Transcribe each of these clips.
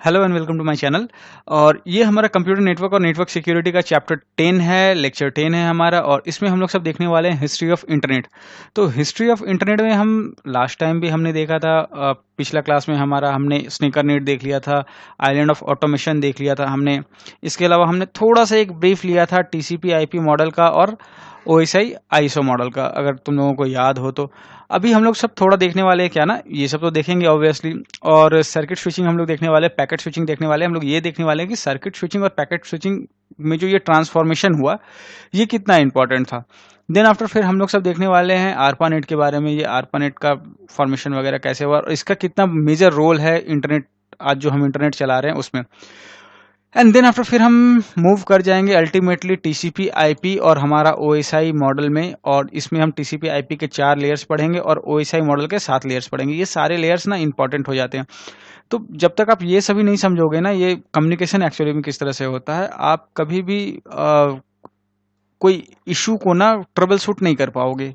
Hello and welcome to my channel. और ये हमारा कंप्यूटर नेटवर्क और नेटवर्क सिक्योरिटी का चैप्टर 10 है, लेक्चर 10 है हमारा। और इसमें हम लोग सब देखने वाले हैं हिस्ट्री ऑफ इंटरनेट। तो हिस्ट्री ऑफ इंटरनेट में हम लास्ट टाइम भी हमने देखा था, पिछला क्लास में हमने स्नीकर नेट देख लिया था, आइलैंड ऑफ ऑटोमेशन देख लिया था हमने। इसके अलावा हमने थोड़ा सा एक ब्रीफ लिया था टीसीपी आईपी मॉडल का और ओएसआई आईएसओ मॉडल का, अगर तुम लोगों को याद हो तो। अभी हम लोग सब थोड़ा देखने वाले हैं क्या ना, ये सब तो देखेंगे ऑब्वियसली। और सर्किट स्विचिंग हम लोग देखने वाले हैं, पैकेट स्विचिंग देखने वाले हैं। हम लोग ये देखने वाले हैं कि सर्किट स्विचिंग और पैकेट स्विचिंग में जो ये ट्रांसफॉर्मेशन हुआ, ये कितना इंपॉर्टेंट था। देन आफ्टर फिर हम लोग सब देखने वाले हैं आरपानेट के बारे में, ये आरपानेट का फॉर्मेशन वगैरह कैसे हुआ और इसका कितना मेजर रोल है इंटरनेट, आज जो हम इंटरनेट चला रहे हैं उसमें। एंड देन आफ्टर फिर हम मूव कर जाएंगे अल्टीमेटली टीसीपी आईपी और हमारा ओएसआई मॉडल में। और इसमें हम टीसीपी आईपी के 4 लेयर्स पढ़ेंगे और ओएसआई मॉडल के 7 लेयर्स पढ़ेंगे। ये सारे लेयर्स ना इंपॉर्टेंट हो जाते हैं। तो जब तक आप ये सभी नहीं समझोगे ना, ये कम्युनिकेशन एक्चुअली में किस तरह से होता है, आप कभी भी कोई इशू को ना ट्रबल शूट नहीं कर पाओगे।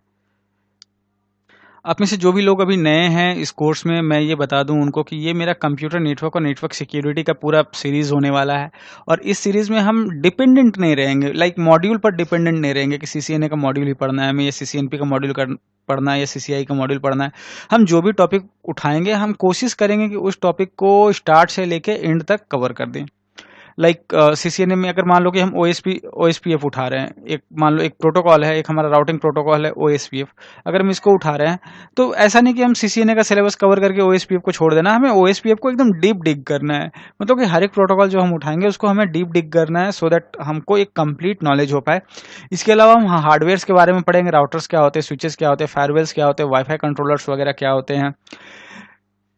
आप में से जो भी लोग अभी नए हैं इस कोर्स में, मैं ये बता दूं उनको कि ये मेरा कंप्यूटर नेटवर्क और नेटवर्क सिक्योरिटी का पूरा सीरीज होने वाला है। और इस सीरीज में हम डिपेंडेंट नहीं रहेंगे, लाइक मॉड्यूल पर डिपेंडेंट नहीं रहेंगे कि सीसीएनए का मॉड्यूल ही पढ़ना है हमें, या सीसीएनपी का मॉड्यूल पढ़ना है, या सीसीआई का मॉड्यूल पढ़ना है। हम जो भी टॉपिक उठाएंगे, हम कोशिश करेंगे कि उस टॉपिक को स्टार्ट से लेके एंड तक कवर कर दें। लाइक सीसीएनए में अगर मान लो कि हम ओएसपीएफ उठा रहे हैं, एक मान लो एक प्रोटोकॉल है, एक हमारा राउटिंग प्रोटोकॉल है ओएसपीएफ, अगर हम इसको उठा रहे हैं तो ऐसा नहीं कि हम सीसीएनए का सिलेबस कवर करके ओएसपीएफ को छोड़ देना, हमें ओएसपीएफ को एकदम डीप डिग करना है। मतलब कि हर एक प्रोटोकॉल जो हम उठाएंगे उसको हमें डीप डिग करना है, सो दैट हमको एक कंप्लीट नॉलेज हो पाए। इसके अलावा हम हार्डवेयर के बारे में पढ़ेंगे, राउटर्स क्या होते हैं, स्विचेस क्या होते हैं, फायरवेल्स क्या होते हैं, वाईफाई कंट्रोलर्स वगैरह क्या होते हैं।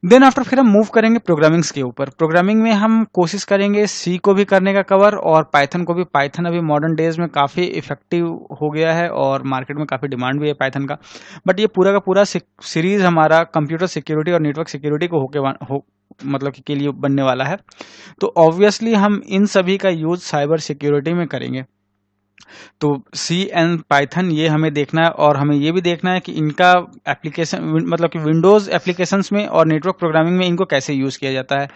देन आफ्टर फिर हम मूव करेंगे प्रोग्रामिंग्स के ऊपर। प्रोग्रामिंग में हम कोशिश करेंगे सी को भी करने का कवर और पाइथन को भी। पाइथन अभी मॉडर्न डेज में काफ़ी इफेक्टिव हो गया है और मार्केट में काफ़ी डिमांड भी है पाइथन का। बट ये पूरा का पूरा सीरीज हमारा कंप्यूटर सिक्योरिटी और नेटवर्क सिक्योरिटी को मतलब कि के लिए बनने वाला है। तो ऑब्वियसली हम इन सभी का यूज साइबर सिक्योरिटी में करेंगे। तो सी एंड पाइथन ये हमें देखना है, और हमें ये भी देखना है कि इनका एप्लीकेशन मतलब कि विंडोज़ एप्लीकेशंस में और नेटवर्क प्रोग्रामिंग में इनको कैसे यूज़ किया जाता है।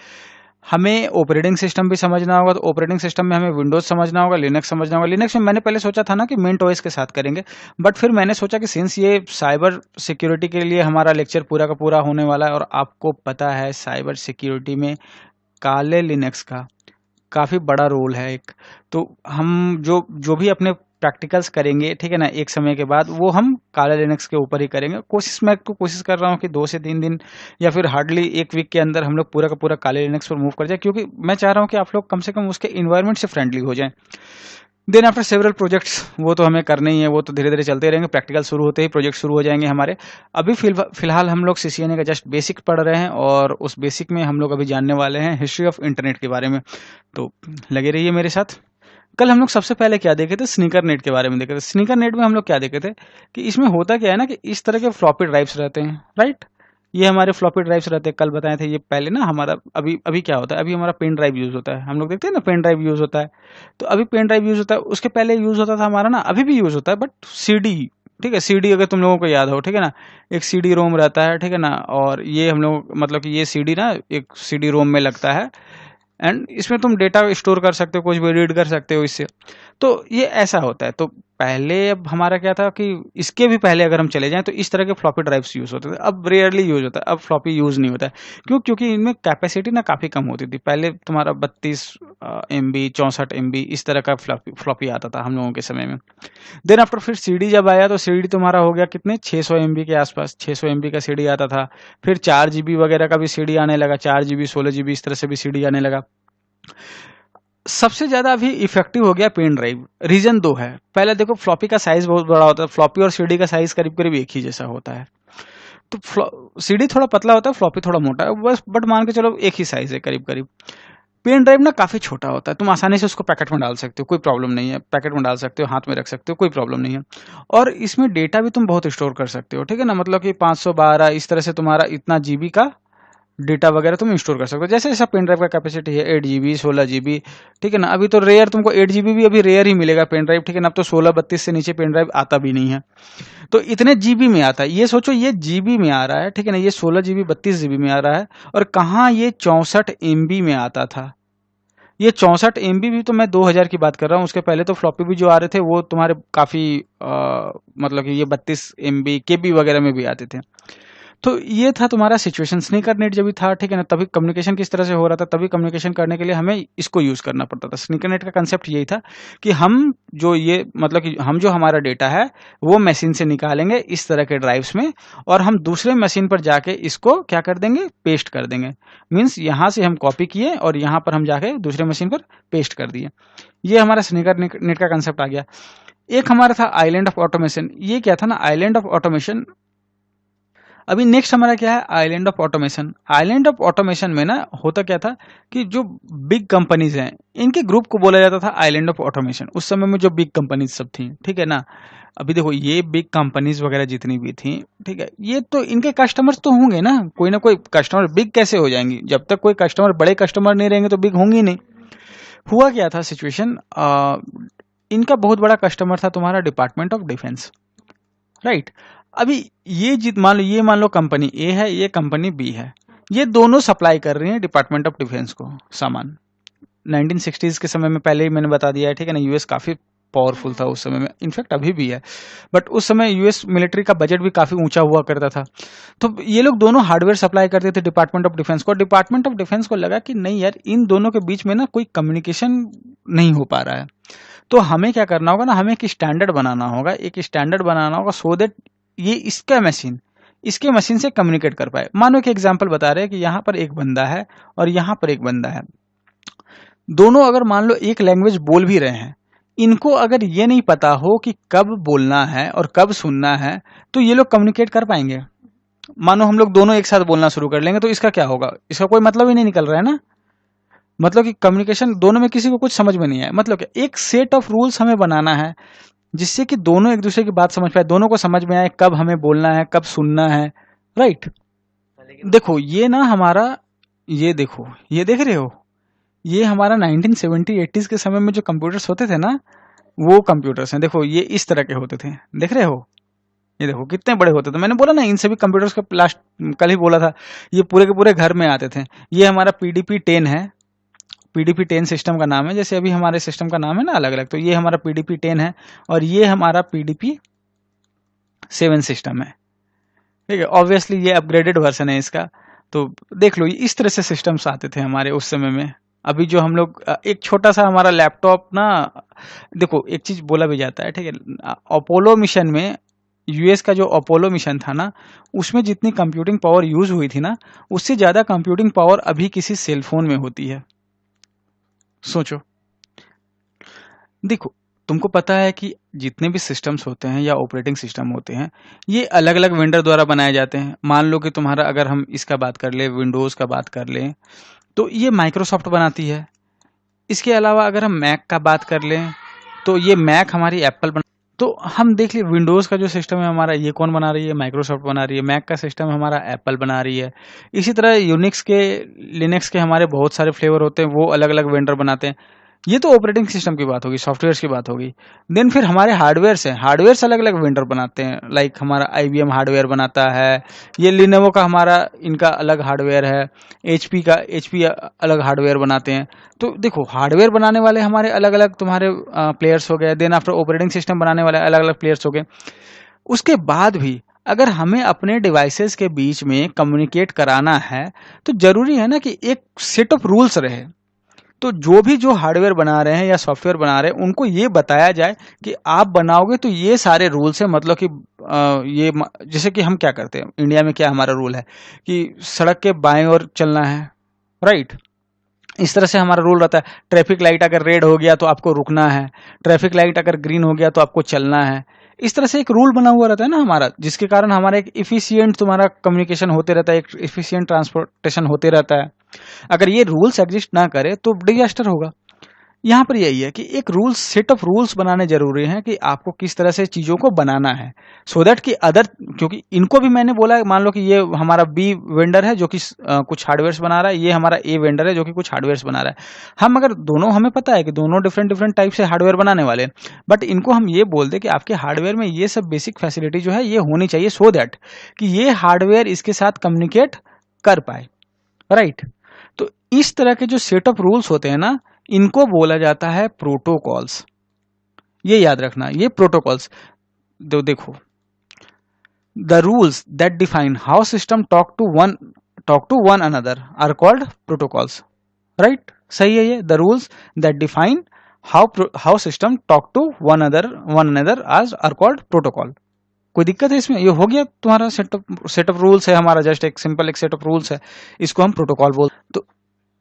हमें ऑपरेटिंग सिस्टम भी समझना होगा, तो ऑपरेटिंग सिस्टम में हमें विंडोज़ समझना होगा, लिनक्स समझना होगा। लिनक्स में मैंने पहले सोचा था ना कि मिंट ओएस के साथ करेंगे, बट फिर मैंने सोचा कि सिंस ये साइबर सिक्योरिटी के लिए हमारा लेक्चर पूरा का पूरा होने वाला है, और आपको पता है साइबर सिक्योरिटी में काले लिनक्स का काफ़ी बड़ा रोल है एक। तो हम जो जो भी अपने प्रैक्टिकल्स करेंगे, ठीक है ना, एक समय के बाद वो हम काला लिनक्स के ऊपर ही करेंगे। कोशिश कर रहा हूँ कि 2 से 3 दिन या फिर हार्डली 1 वीक के अंदर हम लोग पूरा का पूरा काले लिनक्स पर मूव कर जाए, क्योंकि मैं चाह रहा हूँ कि आप लोग कम से कम उसके इन्वायरमेंट से फ्रेंडली हो जाएं। देन आफ्टर सेवरल प्रोजेक्ट्स, वो तो हमें करने ही है, वो तो धीरे धीरे चलते रहेंगे। प्रैक्टिकल शुरू होते ही प्रोजेक्ट शुरू हो जाएंगे हमारे। अभी फिलहाल हम लोग सीसीएनए का जस्ट बेसिक पढ़ रहे हैं, और उस बेसिक में हम लोग अभी जानने वाले हैं हिस्ट्री ऑफ इंटरनेट के बारे में। तो लगे रहिए मेरे साथ। कल हम लोग सबसे पहले क्या देखे थे, स्नीकर नेट के बारे में देखे थे। स्नीकर नेट में हम लोग क्या देखे थे कि इसमें होता क्या है ना, कि इस तरह के फ्लॉपी ड्राइव्स रहते हैं, राइट। ये हमारे फ्लॉपी ड्राइव्स रहते हैं, कल बताए थे ये पहले ना हमारा। अभी अभी क्या होता है, अभी हमारा पेन ड्राइव यूज होता है, हम लोग देखते हैं ना पेन ड्राइव यूज होता है। तो अभी पेन ड्राइव यूज होता है, उसके पहले यूज होता था हमारा ना, अभी भी यूज होता है, बट सीडी। ठीक है, सीडी अगर तुम लोगों को याद हो, ठीक है ना, एक सीडी रोम रहता है, ठीक है ना। और ये हम लोग मतलब कि ये सीडी ना एक सीडी रोम में लगता है, एंड इसमें तुम डेटा स्टोर कर सकते हो, कुछ भी रीड कर सकते हो इससे। तो ये ऐसा होता है। तो पहले अब हमारा क्या था कि इसके भी पहले अगर हम चले जाएं तो इस तरह के फ्लॉपी ड्राइव्स यूज होते थे। अब रेयरली यूज होता है, अब फ्लॉपी यूज नहीं होता है। क्यों? क्योंकि इनमें कैपेसिटी ना काफ़ी कम होती थी। पहले तुम्हारा 32 MB 64 MB इस तरह का फ्लॉपी आता था हम लोगों के समय में। देन आफ्टर फिर सीडी जब आया तो सीडी तुम्हारा हो गया कितने, 600 MB के आसपास। 600 MB का सीडी आता था। फिर 4 GB वगैरह का भी सीडी आने लगा, 4 GB 16 GB इस तरह से भी सीडी आने लगा। सबसे ज्यादा अभी इफेक्टिव हो गया पेन ड्राइव। रीजन 2 है। पहले देखो फ्लॉपी का साइज बहुत बड़ा होता है, फ्लॉपी और सीडी का साइज करीब करीब एक ही जैसा होता है। तो सीडी थोड़ा पतला होता है, फ्लॉपी थोड़ा मोटा है, बस। बट मान के चलो एक ही साइज है करीब करीब। पेन ड्राइव ना काफी छोटा होता है, तुम आसानी से उसको पैकेट में डाल सकते हो, कोई प्रॉब्लम नहीं है। पैकेट में डाल सकते हो, हाथ में रख सकते हो, कोई प्रॉब्लम नहीं है। और इसमें डेटा भी तुम बहुत स्टोर कर सकते हो, ठीक है ना। मतलब कि 512 इस तरह से तुम्हारा इतना जीबी का डेटा वगैरह तुम स्टोर कर सकते हो। जैसे जैसा पेन ड्राइव का कैपेसिटी है 8 GB 16 GB, ठीक है ना। अभी तो रेयर तुमको 8 GB भी अभी रेयर ही मिलेगा पेन ड्राइव, ठीक है ना। अब तो 16 32 से नीचे पेन ड्राइव आता भी नहीं है, तो इतने जीबी में आता है। ये सोचो ये जीबी में आ रहा है, ठीक है ना। ये 16 GB 32 GB में आ रहा है, और कहाँ ये 64 MB में आता था। ये 64 MB भी तो मैं 2000 की बात कर रहा हूँ, उसके पहले तो फ्लॉपी भी जो आ रहे थे वो तुम्हारे काफी मतलब कि ये 32 MB केबी वगैरह में भी आते थे। तो ये था तुम्हारा सिचुएशन। स्नीकर नेट जब भी था, ठीक है ना, तभी कम्युनिकेशन किस तरह से हो रहा था, तभी कम्युनिकेशन करने के लिए हमें इसको यूज करना पड़ता था। स्नीकर नेट का कंसेप्ट यही था कि हम जो ये मतलब कि हम जो हमारा डेटा है वो मशीन से निकालेंगे इस तरह के ड्राइव्स में, और हम दूसरे मशीन पर जाके इसको क्या कर देंगे, पेस्ट कर देंगे। मीन्स यहाँ से हम कॉपी किए और यहाँ पर हम जाके दूसरे मशीन पर पेस्ट कर दिए। ये हमारा स्नीकर नेट का कंसेप्ट आ गया। एक हमारा था आइलैंड ऑफ ऑटोमेशन। ये क्या था ना, आइलैंड ऑफ ऑटोमेशन। अभी नेक्स्ट हमारा क्या है, island of automation. Island of automation में ना होता क्या था कि जो बिग कंपनीज हैं इनके ग्रुप को बोला जाता था आइलैंड ऑफ ऑटोमेशन। उस समय में जो बिग कंपनीज सब थी, ठीक है ना। अभी देखो ये बिग कंपनीज वगैरह जितनी भी थी, ठीक है, ये तो इनके कस्टमर्स तो होंगे ना कोई कस्टमर बिग कैसे हो जाएंगी, जब तक कोई कस्टमर बड़े कस्टमर नहीं रहेंगे तो बिग होंगी नहीं। हुआ क्या था सिचुएशन, इनका बहुत बड़ा कस्टमर था तुम्हारा डिपार्टमेंट ऑफ डिफेंस, राइट। अभी ये मान लो कंपनी ए है, ये कंपनी बी है, ये दोनों सप्लाई कर रही हैं डिपार्टमेंट ऑफ डिफेंस को सामान। 1960s के समय में पहले ही मैंने बता दिया है, ठीक है ना। यूएस काफी पावरफुल था उस समय में, इनफैक्ट अभी भी है, बट उस समय यूएस मिलिट्री का बजट भी काफी ऊंचा हुआ करता था। तो ये लोग दोनों हार्डवेयर सप्लाई करते थे डिपार्टमेंट ऑफ डिफेंस को। डिपार्टमेंट ऑफ डिफेंस को लगा कि नहीं यार, इन दोनों के बीच में ना कोई कम्युनिकेशन नहीं हो पा रहा है, तो हमें क्या करना होगा ना, हमें एक स्टैंडर्ड बनाना होगा, सो दैट ये इसके मशीन से कम्युनिकेट कर पाए। मानो कि एग्जांपल बता रहे हैं कि यहाँ पर एक बंदा है और यहाँ पर एक बंदा है, दोनों अगर मान लो एक लैंग्वेज बोल भी रहे हैं, इनको अगर ये नहीं पता हो कि कब बोलना है और कब सुनना है, तो ये लोग कम्युनिकेट कर पाएंगे। मानो हम लोग दोनों एक साथ बोलना शुरू कर लेंगे, तो इसका क्या होगा, इसका कोई मतलब ही नहीं निकल रहा है ना। मतलब कि कम्युनिकेशन दोनों में किसी को कुछ समझ में नहीं है। मतलब क्या, एक सेट ऑफ रूल्स हमें बनाना है जिससे कि दोनों एक दूसरे की बात समझ पाए, दोनों को समझ में आए कब हमें बोलना है कब सुनना है, राइट। देखो ये ना हमारा, ये देखो, ये देख रहे हो, ये हमारा 1970-80s के समय में जो कंप्यूटर्स होते थे ना, वो कंप्यूटर्स हैं। देखो ये इस तरह के होते थे, देख रहे हो, ये देखो कितने बड़े होते थे। मैंने बोला ना इन सभी कंप्यूटर्स का लास्ट कल ही बोला था, ये पूरे के पूरे घर में आते थे। ये हमारा PDP-10 है, PDP-10 सिस्टम का नाम है। जैसे अभी हमारे सिस्टम का नाम है ना अलग अलग, तो ये हमारा PDP-10 है और ये हमारा PDP-7 सिस्टम है, ठीक है। ऑब्वियसली ये अपग्रेडेड वर्जन है इसका। तो देख लो, इस तरह से सिस्टम्स आते थे हमारे उस समय में। अभी जो हम लोग एक छोटा सा हमारा लैपटॉप ना, देखो एक चीज बोला भी जाता है, ठीक है, अपोलो मिशन में, यूएस का जो अपोलो मिशन था ना, उसमें जितनी कंप्यूटिंग पावर यूज हुई थी ना, उससे ज्यादा कंप्यूटिंग पावर अभी किसी सेलफोन में होती है। सोचो, देखो तुमको पता है कि जितने भी सिस्टम्स होते हैं या ऑपरेटिंग सिस्टम होते हैं, ये अलग अलग वेंडर द्वारा बनाए जाते हैं। मान लो कि तुम्हारा, अगर हम इसका बात कर ले, विंडोज का बात कर लें, तो ये माइक्रोसॉफ्ट बनाती है। इसके अलावा अगर हम मैक का बात कर लें, तो ये मैक हमारी एप्पल बना। तो हम देख लिए विंडोज का जो सिस्टम है हमारा, ये कौन बना रही है, माइक्रोसॉफ्ट बना रही है। मैक का सिस्टम हमारा एप्पल बना रही है। इसी तरह यूनिक्स के, लिनक्स के हमारे बहुत सारे फ्लेवर होते हैं, वो अलग अलग वेंडर बनाते हैं। ये तो ऑपरेटिंग सिस्टम की बात होगी, सॉफ्टवेयर की बात होगी। देन फिर हमारे हार्डवेयर हैं, हार्डवेयर अलग अलग वेंडर बनाते हैं। लाइक हमारा IBM हार्डवेयर बनाता है, ये लिनोवो का हमारा इनका अलग हार्डवेयर है, HP अलग हार्डवेयर बनाते हैं। तो देखो हार्डवेयर बनाने वाले हमारे अलग अलग तुम्हारे प्लेयर्स हो गए। देन आफ्टर ऑपरेटिंग सिस्टम बनाने वाले अलग अलग प्लेयर्स हो गए। उसके बाद भी अगर हमें अपने डिवाइसेस के बीच में कम्युनिकेट कराना है, तो जरूरी है ना कि एक सेट ऑफ रूल्स रहे। तो जो हार्डवेयर बना रहे हैं या सॉफ्टवेयर बना रहे हैं, उनको ये बताया जाए कि आप बनाओगे तो ये सारे रूल्स हैं। मतलब कि ये जैसे कि हम क्या करते हैं इंडिया में, क्या हमारा रूल है कि सड़क के बाएं ओर चलना है, राइट। इस तरह से हमारा रूल रहता है। ट्रैफिक लाइट अगर रेड हो गया तो आपको रुकना है, ट्रैफिक लाइट अगर ग्रीन हो गया तो आपको चलना है। इस तरह से एक रूल बना हुआ रहता है ना हमारा, जिसके कारण हमारा एक इफिशियंट तुम्हारा कम्युनिकेशन होते रहता है, एक इफिशियंट ट्रांसपोर्टेशन होते रहता है। अगर ये रूल्स एग्जिस्ट ना करे तो डिजास्टर होगा। यहाँ पर यही है कि एक रूल्स, सेट ऑफ रूल्स बनाने जरूरी हैं कि आपको किस तरह से चीज़ों को बनाना है, सो दैट कि अदर, क्योंकि इनको भी मैंने बोला है, मान लो कि ये हमारा बी वेंडर है जो कि कुछ हार्डवेयर्स बना रहा है, ये हमारा ए वेंडर है जो कि कुछ हार्डवेयर्स बना रहा है। हम अगर दोनों, हमें पता है कि दोनों डिफरेंट डिफरेंट टाइप से हार्डवेयर बनाने वाले हैं, बट इनको हम ये बोल दें कि आपके हार्डवेयर में ये सब बेसिक फैसिलिटी जो है ये होनी चाहिए, सो दैट कि ये हार्डवेयर इसके साथ कम्युनिकेट कर पाए, राइट। तो इस तरह के जो सेट ऑफ रूल्स होते हैं ना, इनको बोला जाता है प्रोटोकॉल्स। ये याद रखना, ये प्रोटोकॉल्स। देखो, the rules that define how system talk to one another are called protocols, right. सही है ये, the rules that define how system talk to one another are called protocol. कोई दिक्कत है इसमें? ये हो गया तुम्हारा सेट ऑफ रूल्स है हमारा, जस्ट एक सिंपल एक सेट ऑफ रूल्स है, इसको हम प्रोटोकॉल बोल। तो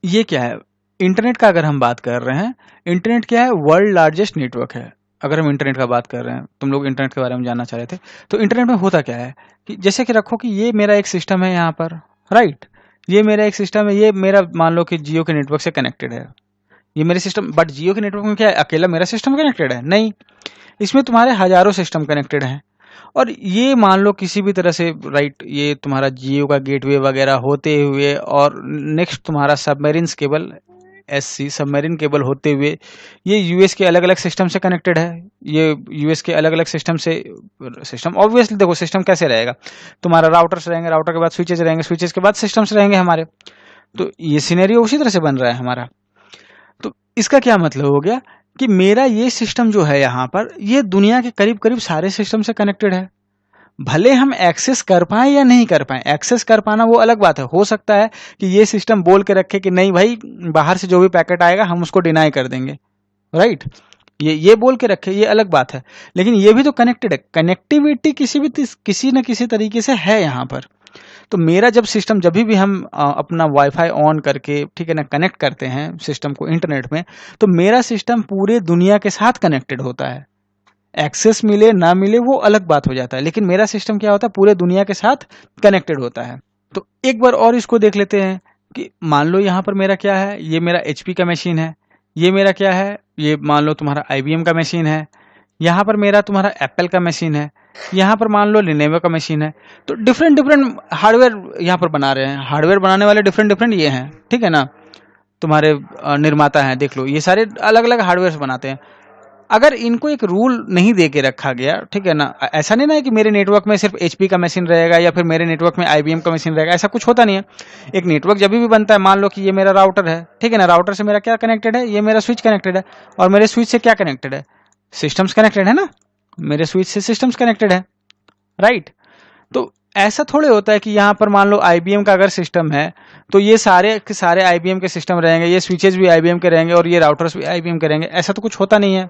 ये क्या है? इंटरनेट का अगर हम बात कर रहे हैं, इंटरनेट क्या है? वर्ल्ड लार्जेस्ट नेटवर्क है। अगर हम इंटरनेट का बात कर रहे हैं, तुम लोग इंटरनेट के बारे में जानना चाह रहे थे, तो इंटरनेट में होता क्या है कि जैसे कि रखो कि ये मेरा एक सिस्टम है यहाँ पर, राइट। ये मेरा एक सिस्टम है, ये मेरा मान लो कि जियो के नेटवर्क से कनेक्टेड है, ये मेरे सिस्टम। बट जियो के नेटवर्क में क्या है? अकेला मेरा सिस्टम कनेक्टेड है? नहीं, इसमें तुम्हारे हजारों सिस्टम कनेक्टेड हैं। और ये मान लो किसी भी तरह से, राइट, ये तुम्हारा जियो का गेटवे वगैरह होते हुए, और नेक्स्ट तुम्हारा submarine cable, SC submarine cable होते हुए, ये यूएस के अलग अलग सिस्टम से कनेक्टेड है। ये यूएस के अलग अलग सिस्टम से, सिस्टम ऑब्वियसली देखो सिस्टम कैसे रहेगा, तुम्हारा राउटर्स रहेंगे, राउटर के बाद स्विचेज रहेंगे, स्विचेज के बाद सिस्टम्स रहेंगे हमारे। तो ये सिनेरियो उसी तरह से बन रहा है हमारा। तो इसका क्या मतलब हो गया कि मेरा ये सिस्टम जो है यहाँ पर, ये दुनिया के करीब करीब सारे सिस्टम से कनेक्टेड है। भले हम एक्सेस कर पाए या नहीं कर पाए, एक्सेस कर पाना वो अलग बात है। हो सकता है कि ये सिस्टम बोल के रखे कि नहीं भाई, बाहर से जो भी पैकेट आएगा हम उसको डिनाई कर देंगे, राइट। ये बोल के रखे, ये अलग बात है। लेकिन ये भी तो कनेक्टेड है, कनेक्टिविटी किसी न किसी तरीके से है यहाँ पर। तो मेरा जब सिस्टम, जब भी हम अपना वाईफाई ऑन करके, ठीक है ना, कनेक्ट करते हैं सिस्टम को इंटरनेट में, तो मेरा सिस्टम पूरे दुनिया के साथ कनेक्टेड होता है। एक्सेस मिले ना मिले वो अलग बात हो जाता है, लेकिन मेरा सिस्टम क्या होता है? पूरे दुनिया के साथ कनेक्टेड होता है। तो एक बार और इसको देख लेते हैं कि मान लो यहाँ पर मेरा क्या है, ये मेरा एचपी का मशीन है, ये मेरा क्या है, ये मान लो तुम्हारा आईबीएम का मशीन है, यहाँ पर मेरा तुम्हारा एप्पल का मशीन है, यहाँ पर मान लो लिनोवो का मशीन है। तो डिफरेंट डिफरेंट हार्डवेयर यहाँ पर बना रहे हैं, हार्डवेयर बनाने वाले डिफरेंट डिफरेंट ये हैं, ठीक है ना। तुम्हारे निर्माता हैं, देख लो, ये सारे अलग अलग हार्डवेयर बनाते हैं। अगर इनको एक रूल नहीं दे के रखा गया, ठीक है ना, ऐसा नहीं ना है कि मेरे नेटवर्क में सिर्फ एचपी का मशीन रहेगा या फिर मेरे नेटवर्क में आईबीएम का मशीन रहेगा, ऐसा कुछ होता नहीं है। एक नेटवर्क जब भी बनता है, मान लो कि ये मेरा राउटर है, ठीक है ना, राउटर से मेरा क्या कनेक्टेड है? ये मेरा स्विच कनेक्टेड है, और मेरे स्विच से क्या कनेक्टेड है? सिस्टम्स कनेक्टेड है ना, मेरे स्विच से सिस्टम्स कनेक्टेड है, राइट। तो ऐसा थोड़े होता है कि यहाँ पर मान लो आईबीएम का अगर सिस्टम है, तो ये सारे के सारे आईबीएम के सिस्टम रहेंगे, ये स्विचेज भी आईबीएम के रहेंगे, और ये राउटर्स भी आईबीएम के रहेंगे, ऐसा तो कुछ होता नहीं है।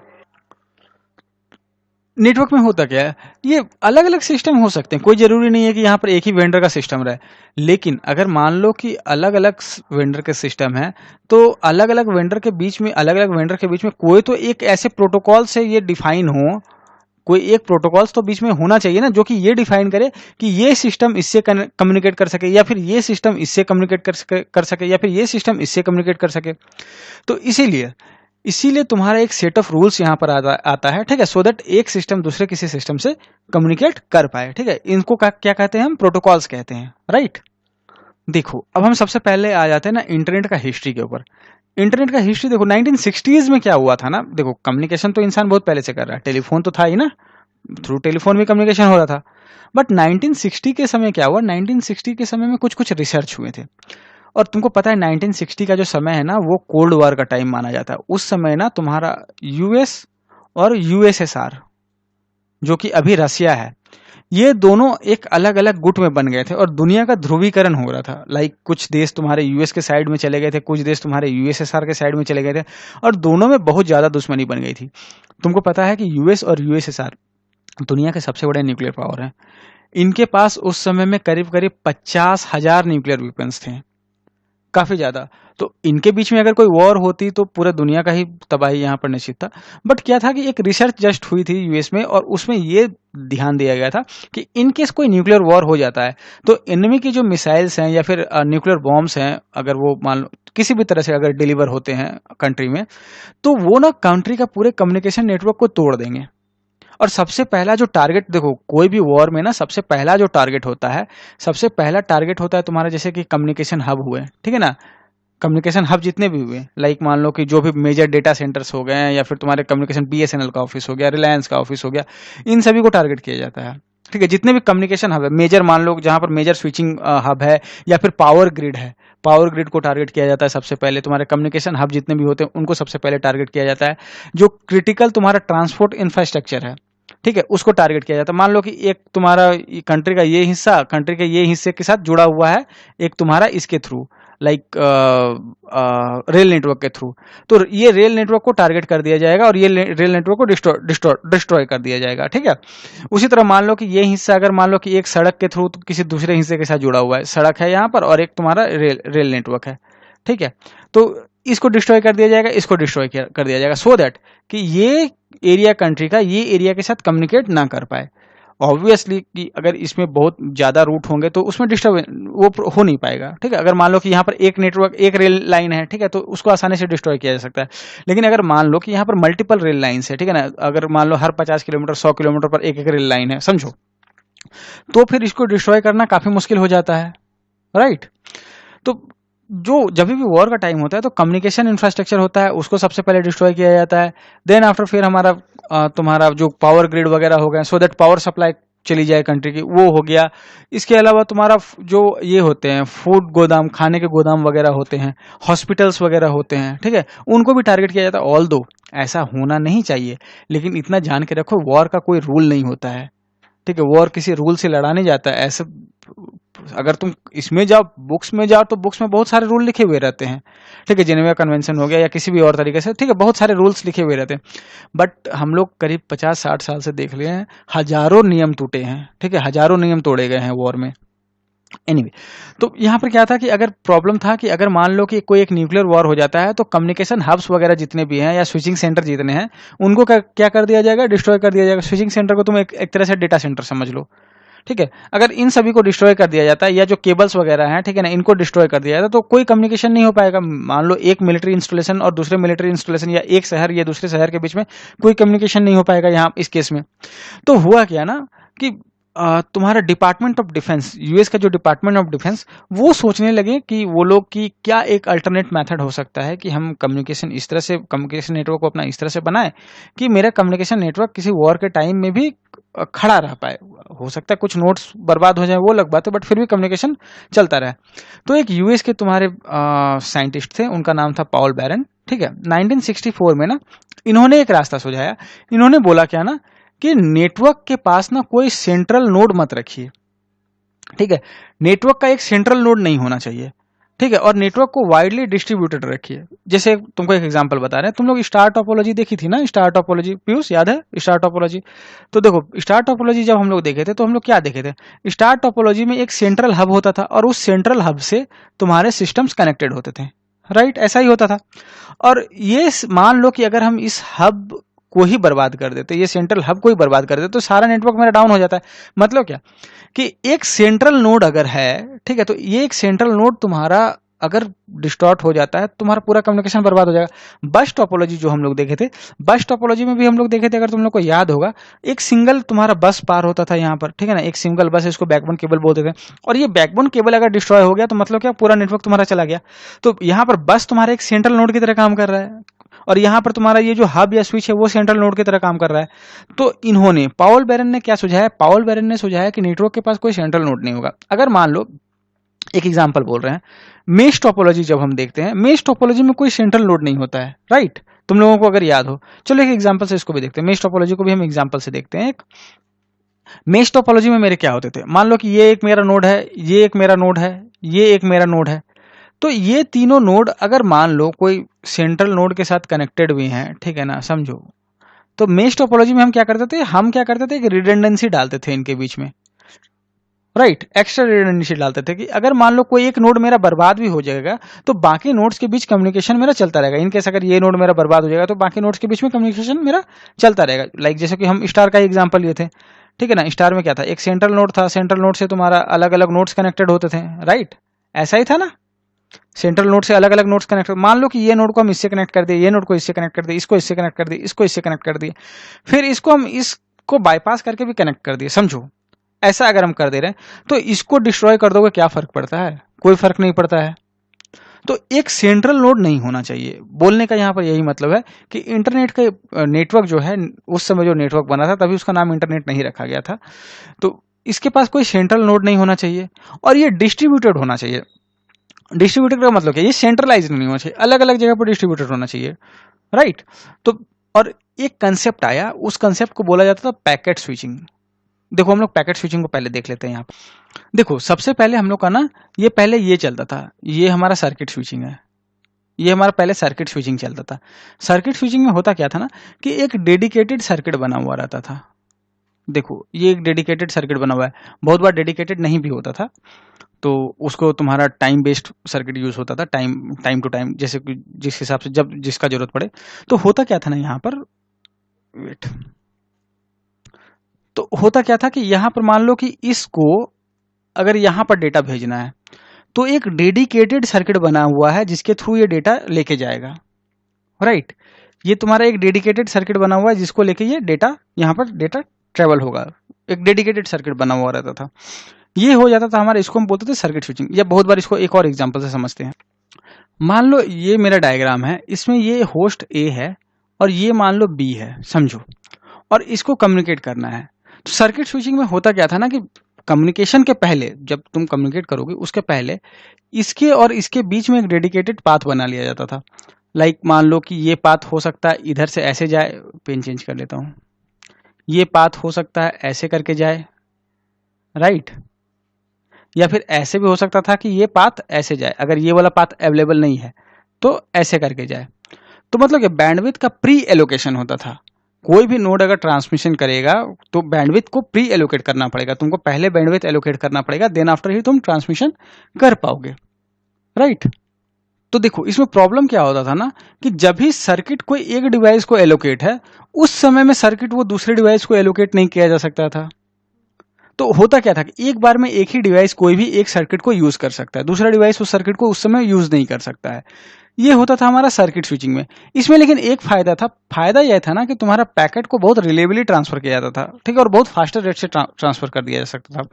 नेटवर्क में होता क्या है, ये अलग अलग सिस्टम हो सकते हैं, कोई जरूरी नहीं है कि यहाँ पर एक ही वेंडर का सिस्टम रहे। लेकिन अगर मान लो कि अलग अलग वेंडर के सिस्टम है, तो अलग अलग वेंडर के बीच में, अलग अलग वेंडर के बीच में कोई तो एक ऐसे प्रोटोकॉल से ये डिफाइन हो, कोई एक प्रोटोकॉल्स तो बीच में होना चाहिए ना, जो कि ये डिफाइन करे कि ये सिस्टम इससे कम्युनिकेट कर सके, या फिर ये सिस्टम इससे कम्युनिकेट कर सके, या फिर ये सिस्टम इससे कम्युनिकेट कर सके। तो इसीलिए तुम्हारा एक सेट ऑफ रूल्स यहाँ पर आता है, ठीक है, सो दैट एक सिस्टम दूसरे किसी सिस्टम से कम्युनिकेट कर पाए, ठीक है। इनको क्या कहते हैं? हम प्रोटोकॉल्स कहते हैं, राइट। देखो, अब हम सबसे पहले आ जाते हैं ना इंटरनेट का हिस्ट्री के ऊपर। इंटरनेट का हिस्ट्री देखो, 1960s में क्या हुआ था ना। देखो, कम्युनिकेशन तो इंसान बहुत पहले से कर रहा है, टेलीफोन तो था ही ना, थ्रू टेलीफोन भी कम्युनिकेशन हो रहा था। बट 1960 के समय क्या हुआ, 1960 के समय में कुछ कुछ रिसर्च हुए थे। और तुमको पता है 1960 का जो समय है ना, वो कोल्ड वॉर का टाइम माना जाता है। उस समय ना तुम्हारा यूएस और यूएसएसआर, जो कि अभी रसिया है, ये दोनों एक अलग अलग गुट में बन गए थे, और दुनिया का ध्रुवीकरण हो रहा था। लाइक कुछ देश तुम्हारे यूएस के साइड में चले गए थे, कुछ देश तुम्हारे यूएसएसआर के साइड में चले गए थे, और दोनों में बहुत ज्यादा दुश्मनी बन गई थी। तुमको पता है कि यूएस और यूएसएसआर दुनिया के सबसे बड़े न्यूक्लियर पावर हैं। इनके पास उस समय में करीब करीब 50,000 न्यूक्लियर वेपन्स थे। काफ़ी ज़्यादा। तो इनके बीच में अगर कोई वॉर होती तो पूरा दुनिया का ही तबाही यहाँ पर निश्चित था। बट क्या था कि एक रिसर्च जस्ट हुई थी यूएस में, और उसमें ये ध्यान दिया गया था कि इन केस कोई न्यूक्लियर वॉर हो जाता है तो एनिमी की जो मिसाइल्स हैं या फिर न्यूक्लियर बॉम्ब्स हैं, अगर वो मान लो किसी भी तरह से अगर डिलीवर होते हैं कंट्री में, तो वो ना कंट्री का पूरे कम्युनिकेशन नेटवर्क को तोड़ देंगे। और सबसे पहला जो टारगेट, देखो कोई भी वॉर में ना सबसे पहला जो टारगेट होता है, सबसे पहला टारगेट होता है तुम्हारा जैसे कि कम्युनिकेशन हब हुए, ठीक है ना। कम्युनिकेशन हब जितने भी हुए, लाइक मान लो कि जो भी मेजर डेटा सेंटर्स हो गए हैं, या फिर तुम्हारे कम्युनिकेशन बीएसएनएल का ऑफिस हो गया, रिलायंस का ऑफिस हो गया, इन सभी को टारगेट किया जाता है। ठीक है, जितने भी कम्युनिकेशन हब है मेजर, मान लो जहां पर मेजर स्विचिंग हब है या फिर पावर ग्रिड है, पावर ग्रिड को टारगेट किया जाता है सबसे पहले। तुम्हारे कम्युनिकेशन हब जितने भी होते हैं उनको सबसे पहले टारगेट किया जाता है। जो क्रिटिकल तुम्हारा ट्रांसपोर्ट इंफ्रास्ट्रक्चर है, ठीक है, उसको टारगेट किया जाता है। मान लो कि एक तुम्हारा कंट्री का ये हिस्सा कंट्री के ये हिस्से के साथ जुड़ा हुआ है, एक तुम्हारा इसके थ्रू, लाइक रेल नेटवर्क के थ्रू, तो ये रेल नेटवर्क को टारगेट कर दिया जाएगा और ये रेल नेटवर्क को डिस्ट्रॉय कर दिया जाएगा। ठीक है, उसी तरह मान लो कि ये हिस्सा अगर मान लो कि एक सड़क के थ्रू किसी दूसरे हिस्से के साथ जुड़ा हुआ है, सड़क है यहाँ पर और एक तुम्हारा रेल नेटवर्क है, ठीक है, तो इसको डिस्ट्रॉय कर दिया जाएगा, इसको डिस्ट्रॉय कर दिया जाएगा, सो दैट कि ये एरिया कंट्री का ये एरिया के साथ कम्युनिकेट ना कर पाए। ऑब्वियसली कि अगर इसमें बहुत ज़्यादा रूट होंगे तो उसमें डिस्टर्ब वो हो नहीं पाएगा। ठीक है, अगर मान लो कि यहाँ पर एक नेटवर्क, एक रेल लाइन है, ठीक है, तो उसको आसानी से डिस्ट्रॉय किया जा सकता है। लेकिन अगर मान लो कि यहाँ पर मल्टीपल रेल लाइन्स है, ठीक है ना, अगर मान लो हर 50 किलोमीटर 100 किलोमीटर पर एक एक रेल लाइन है, समझो, तो फिर इसको डिस्ट्रॉय करना काफ़ी मुश्किल हो जाता है, राइट। तो जो जब भी वॉर का टाइम होता है तो कम्युनिकेशन इंफ्रास्ट्रक्चर होता है उसको सबसे पहले डिस्ट्रॉय किया जाता है। देन आफ्टर फिर हमारा तुम्हारा जो पावर ग्रिड वगैरह हो गए, सो दैट पावर सप्लाई चली जाए कंट्री की, वो हो गया। इसके अलावा तुम्हारा जो ये होते हैं फूड गोदाम, खाने के गोदाम वगैरह होते हैं, हॉस्पिटल्स वगैरह होते हैं, ठीक है, उनको भी टारगेट किया जाता है। ऑल दो ऐसा होना नहीं चाहिए, लेकिन इतना जान के रखो वॉर का कोई रूल नहीं होता है। ठीक है, वॉर किसी रूल से लड़ा नहीं जाता है। ऐसे अगर तुम इसमें जाओ, बुक्स में जाओ, तो बुक्स में बहुत सारे रूल लिखे हुए रहते हैं, ठीक है, जिनेवा कन्वेंशन हो गया या किसी भी और तरीके से, ठीक है, बहुत सारे रूल्स लिखे हुए रहते हैं। बट हम लोग करीब 50-60 साल से देख लिए हैं, हजारों नियम टूटे हैं, ठीक है, हजारों नियम तोड़े गए हैं वॉर में। एनीवे, तो यहाँ पर क्या था कि अगर प्रॉब्लम था कि अगर मान लो कि कोई एक न्यूक्लियर वॉर हो जाता है तो कम्युनिकेशन हब्स वगैरह जितने भी हैं या स्विचिंग सेंटर जितने हैं उनको क्या कर दिया जाएगा, डिस्ट्रॉय कर दिया जाएगा। स्विचिंग सेंटर को तुम एक तरह से डेटा सेंटर समझ लो, ठीक है। अगर इन सभी को डिस्ट्रॉय कर दिया जाता है या जो केबल्स वगैरह हैं, ठीक है ना, इनको डिस्ट्रॉय कर दिया जाता है तो कोई कम्युनिकेशन नहीं हो पाएगा। मान लो एक मिलिट्री इंस्टॉलेशन और दूसरे मिलिट्री इंस्टॉलेशन या एक शहर या दूसरे शहर के बीच में कोई कम्युनिकेशन नहीं हो पाएगा यहाँ इस केस में। तो हुआ क्या ना कि तुम्हारा डिपार्टमेंट ऑफ डिफेंस, यूएस का जो डिपार्टमेंट ऑफ डिफेंस, वो सोचने लगे कि वो लोग की क्या एक अल्टरनेट मेथड हो सकता है कि हम कम्युनिकेशन इस तरह से, कम्युनिकेशन नेटवर्क को अपना इस तरह से बनाए कि मेरा कम्युनिकेशन नेटवर्क किसी वॉर के टाइम में भी खड़ा रह पाए। हो सकता है कुछ नोट्स बर्बाद हो जाए, वो अलग बात है, बट फिर भी कम्युनिकेशन चलता रहे। तो एक यूएस के तुम्हारे साइंटिस्ट थे, उनका नाम था पॉल बैरन, ठीक है। 1964 में ना इन्होंने एक रास्ता सुझाया। इन्होंने बोला क्या ना कि नेटवर्क के पास ना कोई सेंट्रल नोड मत रखिए, ठीक है, नेटवर्क का एक सेंट्रल नोड नहीं होना चाहिए, ठीक है, और नेटवर्क को वाइडली डिस्ट्रीब्यूटेड रखिए। जैसे तुमको एक एग्जांपल बता रहे हैं, तुम लोग स्टार टोपोलॉजी देखी थी ना, स्टार टोपोलॉजी, पीयूष याद है स्टार टोपोलॉजी? तो देखो स्टार टोपोलॉजी जब हम लोग देखे थे तो हम लोग क्या देखे थे, स्टार टोपोलॉजी में एक सेंट्रल हब होता था और उस सेंट्रल हब से तुम्हारे सिस्टम्स कनेक्टेड होते थे, राइट, ऐसा ही होता था। और ये मान लो कि अगर हम इस हब को ही बर्बाद कर देते, ये सेंट्रल हब को ही बर्बाद कर देते, तो सारा नेटवर्क मेरा डाउन हो जाता है। मतलब क्या कि एक सेंट्रल नोड अगर है, ठीक है, तो ये एक सेंट्रल नोड तुम्हारा अगर डिस्टॉर्ट हो जाता है तुम्हारा पूरा कम्युनिकेशन बर्बाद हो जाएगा। बस टोपोलॉजी जो हम लोग देखे थे, बस टोपोलॉजी में भी हम लोग देखे थे, अगर तुम लोग को याद होगा, एक सिंगल तुम्हारा बस पार होता था यहाँ पर, ठीक है ना, एक सिंगल बस, इसको बैकबोन केबल बोलते थे। और ये बैकबोन केबल अगर डिस्ट्रॉय हो गया तो मतलब क्या, पूरा नेटवर्क तुम्हारा चला गया। तो यहाँ पर बस तुम्हारा एक सेंट्रल नोड की तरह काम कर रहा है और यहाँ पर तुम्हारा ये जो हब या स्विच है वो सेंट्रल नोड की तरह काम कर रहा है। तो इन्होंने, पाउल बैरन ने क्या सुझाया, पाउल बैरन ने सुझाया कि नेटवर्क के पास कोई सेंट्रल नोड नहीं होगा। अगर मान लो, एक एग्जांपल बोल रहे हैं, मेश टोपोलॉजी जब हम देखते हैं, मेश टोपोलॉजी में कोई सेंट्रल नोड नहीं होता है, राइट, तुम लोगों को अगर याद हो। चलो एक एग्जांपल से इसको भी देखते हैं, मेश टोपोलॉजी को भी हम एग्जांपल से देखते हैं। एक मेश टोपोलॉजी में मेरे क्या होते थे, मान लो कि ये एक मेरा नोड है, ये एक मेरा नोड है, ये एक मेरा नोड है। तो ये तीनों नोड अगर मान लो कोई सेंट्रल नोड के साथ कनेक्टेड भी हैं, ठीक है ना, समझो, तो मेश टोपोलॉजी में हम क्या करते थे, एक रिडंडेंसी डालते थे इनके बीच में। राइट, एक्स्ट्रा रिडंडेंसी डालते थे कि अगर मान लो कोई एक नोड मेरा बर्बाद भी हो जाएगा तो बाकी नोड्स के बीच कम्युनिकेशन मेरा चलता रहेगा। इन केस अगर ये नोड मेरा बर्बाद हो जाएगा तो बाकी नोड्स के बीच में कम्युनिकेशन मेरा चलता रहेगा। लाइक जैसे कि हम स्टार का एग्जांपल लिए थे, ठीक है ना। स्टार में क्या था, एक सेंट्रल नोड था, सेंट्रल नोड से तुम्हारा अलग अलग नोड्स कनेक्टेड होते थे, राइट, ऐसा ही था ना। सेंट्रल नोड से अलग अलग नोड्स कनेक्ट, मान लो कि ये नोड को हम इससे कनेक्ट कर दिए, ये नोड को इससे कनेक्ट कर दिए, इसको इससे कनेक्ट कर दिए, इसको इससे कनेक्ट कर दिए, फिर इसको हम इसको बाईपास करके भी कनेक्ट कर दिए, समझो। ऐसा अगर हम कर दे रहे हैं तो इसको डिस्ट्रॉय कर दोगे, क्या फर्क पड़ता है, कोई फर्क नहीं पड़ता है। तो एक सेंट्रल नोड नहीं होना चाहिए। बोलने का यहाँ पर यही मतलब है कि इंटरनेट का नेटवर्क जो है, उस समय जो नेटवर्क बना था तभी उसका नाम इंटरनेट नहीं रखा गया था। तो इसके पास कोई सेंट्रल नोड नहीं होना चाहिए और ये डिस्ट्रीब्यूटेड होना चाहिए। डिस्ट्रीब्यूटेड का मतलब क्या, ये सेंट्रलाइज नहीं होना चाहिए, अलग अलग जगह पर डिस्ट्रीब्यूटेड होना चाहिए, राइट। तो और एक कंसेप्ट आया, उस कंसेप्ट को बोला जाता था पैकेट स्विचिंग। देखो हम लोग पैकेट स्विचिंग को पहले देख लेते हैं यहाँ पे। देखो सबसे पहले हम लोग का ना, ये पहले ये चलता था, ये हमारा सर्किट स्विचिंग है, ये हमारा पहले सर्किट स्विचिंग चलता था। सर्किट स्विचिंग में होता क्या था ना कि एक डेडिकेटेड सर्किट बना हुआ रहता था। देखो ये एक डेडिकेटेड सर्किट बना हुआ है, बहुत बार डेडिकेटेड नहीं भी होता था, तो उसको तुम्हारा टाइम बेस्ड सर्किट यूज होता था, टाइम टू टाइम, जैसे जिस हिसाब से जब जिसका जरूरत पड़े। तो होता क्या था ना यहाँ पर, वेट, तो होता क्या था कि यहां पर मान लो कि इसको अगर यहां पर डेटा भेजना है तो एक डेडिकेटेड सर्किट बना हुआ है जिसके थ्रू ये डेटा लेके जाएगा, राइट। ये तुम्हारा एक डेडिकेटेड सर्किट बना हुआ है जिसको लेके ये डेटा यहां पर डेटा ट्रेवल होगा, एक डेडिकेटेड सर्किट बना हुआ रहता था। ये हो जाता था हमारा, इसको हम बोलते थे सर्किट स्विचिंग। या बहुत बार इसको एक और एग्जांपल से समझते हैं। मान लो ये मेरा डायग्राम है, इसमें ये होस्ट ए है और ये मान लो बी है, समझो, और इसको कम्युनिकेट करना है। तो सर्किट स्विचिंग में होता क्या था ना कि कम्युनिकेशन के पहले, जब तुम कम्युनिकेट करोगे उसके पहले इसके और इसके बीच में एक डेडिकेटेड पाथ बना लिया जाता था। लाइक मान लो कि ये पाथ हो सकता है इधर से ऐसे जाए, पेन चेंज कर लेता हूं, ये पाथ हो सकता है ऐसे करके जाए, राइट, या फिर ऐसे भी हो सकता था कि ये पाथ ऐसे जाए, अगर ये वाला पाथ अवेलेबल नहीं है तो ऐसे करके जाए। तो मतलब बैंडविड्थ का प्री एलोकेशन होता था। कोई भी नोड अगर ट्रांसमिशन करेगा तो बैंडविड्थ को प्री एलोकेट करना पड़ेगा, तुमको पहले बैंडविड्थ एलोकेट करना पड़ेगा, देन आफ्टर ही तुम ट्रांसमिशन कर पाओगे, राइट। तो देखो इसमें प्रॉब्लम क्या होता था ना कि जब भी सर्किट कोई एक डिवाइस को एलोकेट है, उस समय में सर्किट वो दूसरे डिवाइस को एलोकेट नहीं किया जा सकता था। तो होता क्या था कि एक बार में एक ही डिवाइस कोई भी एक सर्किट को यूज कर सकता है, दूसरा डिवाइस उस सर्किट को उस समय यूज नहीं कर सकता है। ये होता था हमारा सर्किट स्विचिंग में। इसमें लेकिन एक फायदा था, फायदा यह था ना कि तुम्हारा पैकेट को बहुत रिलेबली ट्रांसफर किया जाता था, ठीक है, और बहुत फास्टर रेट से ट्रांसफर कर दिया जा सकता था।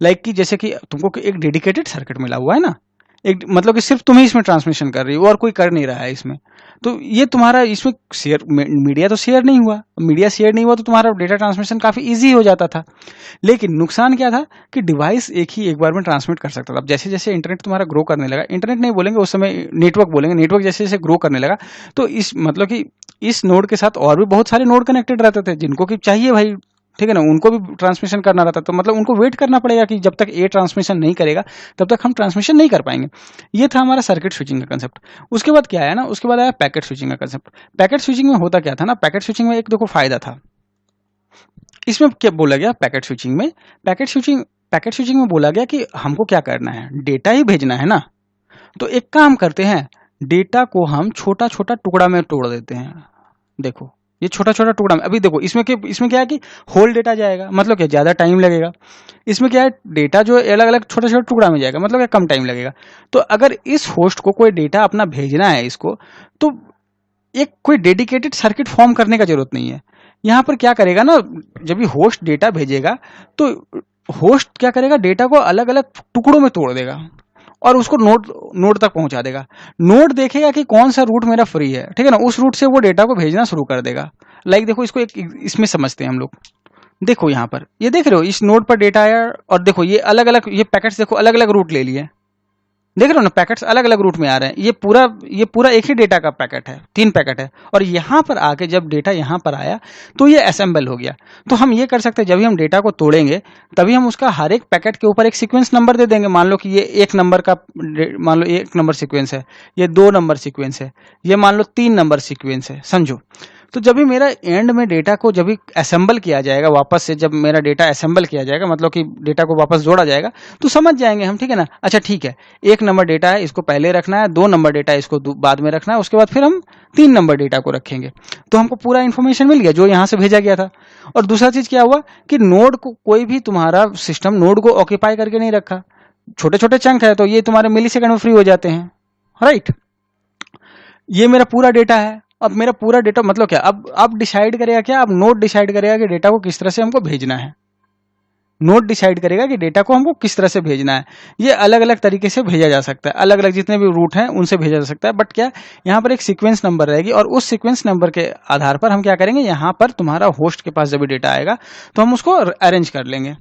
लाइक कि जैसे कि तुमको एक डेडिकेटेड सर्किट मिला हुआ है ना, एक मतलब कि सिर्फ तुम ही इसमें ट्रांसमिशन कर रही हो और कोई कर नहीं रहा है इसमें, तो ये तुम्हारा इसमें शेयर, मीडिया तो शेयर नहीं हुआ, मीडिया शेयर नहीं हुआ तो तुम्हारा डेटा ट्रांसमिशन काफी इजी हो जाता था। लेकिन नुकसान क्या था कि डिवाइस एक ही एक बार में ट्रांसमिट कर सकता था। अब जैसे जैसे इंटरनेट तुम्हारा ग्रो करने लगा, इंटरनेट नहीं बोलेंगे उस समय, नेटवर्क बोलेंगे, नेटवर्क जैसे जैसे ग्रो करने लगा तो इस मतलब कि इस नोड के साथ और भी बहुत सारे नोड कनेक्टेड रहते थे जिनको कि चाहिए भाई, ठीक है ना, उनको भी ट्रांसमिशन करना रहता, तो मतलब उनको वेट करना पड़ेगा कि जब तक ए ट्रांसमिशन नहीं करेगा तब तक हम ट्रांसमिशन नहीं कर पाएंगे। ये था हमारा सर्किट स्विचिंग का कंसेप्ट। उसके बाद क्या आया ना, उसके बाद आया पैकेट स्विचिंग का कंसेप्ट। पैकेट स्विचिंग में होता क्या था ना, पैकेट स्विचिंग में एक देखो फायदा था। इसमें क्या बोला गया पैकेट स्विचिंग में, पैकेट स्विचिंग में बोला गया कि हमको क्या करना है, डेटा ही भेजना है ना, तो एक काम करते हैं, डेटा को हम छोटा छोटा टुकड़ा में तोड़ देते हैं। देखो ये छोटा छोटा टुकड़ा में, अभी देखो इसमें क्या है कि होल डेटा जाएगा, मतलब क्या ज्यादा टाइम लगेगा। इसमें क्या है, डेटा जो अलग अलग छोटे छोटे टुकड़ा में जाएगा, मतलब क्या कम टाइम लगेगा। तो अगर इस होस्ट को कोई डेटा अपना भेजना है इसको, तो एक कोई डेडिकेटेड सर्किट फॉर्म करने का जरूरत नहीं है। यहाँ पर क्या करेगा ना, जब भी होस्ट डेटा भेजेगा तो होस्ट क्या करेगा, डेटा को अलग अलग टुकड़ों में तोड़ देगा और उसको नोड तक पहुंचा देगा। नोड देखेगा कि कौन सा रूट मेरा फ्री है, ठीक है ना, उस रूट से वो डेटा को भेजना शुरू कर देगा। लाइक देखो इसको एक इसमें समझते हैं हम लोग। देखो यहाँ पर ये देख रहे हो, इस नोड पर डेटा आया और देखो ये अलग अलग, ये पैकेट्स देखो अलग अलग रूट ले लिए, देख रहे हो ना, पैकेट्स अलग अलग रूट में आ रहे हैं। ये पूरा एक ही डेटा का पैकेट है, 3 पैकेट है, और यहाँ पर आके जब डेटा यहाँ पर आया तो ये असेंबल हो गया। तो हम ये कर सकते हैं, जब भी हम डेटा को तोड़ेंगे तभी हम उसका हर एक पैकेट के ऊपर एक सीक्वेंस नंबर दे देंगे। मान लो कि ये 1 नंबर का, मान लो 1 नंबर सीक्वेंस है, ये 2 नंबर सीक्वेंस है, ये मान लो 3 नंबर सीक्वेंस है, समझो। तो जब भी मेरा एंड में डेटा को जब भी असेंबल किया जाएगा, वापस से जब मेरा डेटा असेंबल किया जाएगा, मतलब कि डेटा को वापस जोड़ा जाएगा, तो समझ जाएंगे हम, ठीक है ना। अच्छा ठीक है, 1 नंबर डेटा है, इसको पहले रखना है, 2 नंबर डेटा है, इसको बाद में रखना है, उसके बाद फिर हम 3 नंबर डेटा को रखेंगे। तो हमको पूरा इन्फॉर्मेशन मिल गया जो यहाँ से भेजा गया था। और दूसरा चीज क्या हुआ कि नोड को, कोई भी तुम्हारा सिस्टम नोड को ऑक्यूपाई करके नहीं रखा, छोटे छोटे चंक है, तो ये तुम्हारे मिली सेकंड में फ्री हो जाते हैं, राइट। ये मेरा पूरा डेटा है। अब मेरा पूरा डेटा मतलब क्या, अब डिसाइड करेगा क्या, अब नोड डिसाइड करेगा कि डेटा को किस तरह से हमको भेजना है। नोड डिसाइड करेगा कि डेटा को हमको किस तरह से भेजना है। ये अलग अलग तरीके से भेजा जा सकता है, अलग अलग जितने भी रूट हैं उनसे भेजा जा सकता है। बट क्या, यहाँ पर एक सीक्वेंस नंबर रहेगी, और उस सीक्वेंस नंबर के आधार पर हम क्या करेंगे, यहाँ पर तुम्हारा होस्ट के पास जब भी डेटा आएगा तो हम उसको अरेंज कर लेंगे।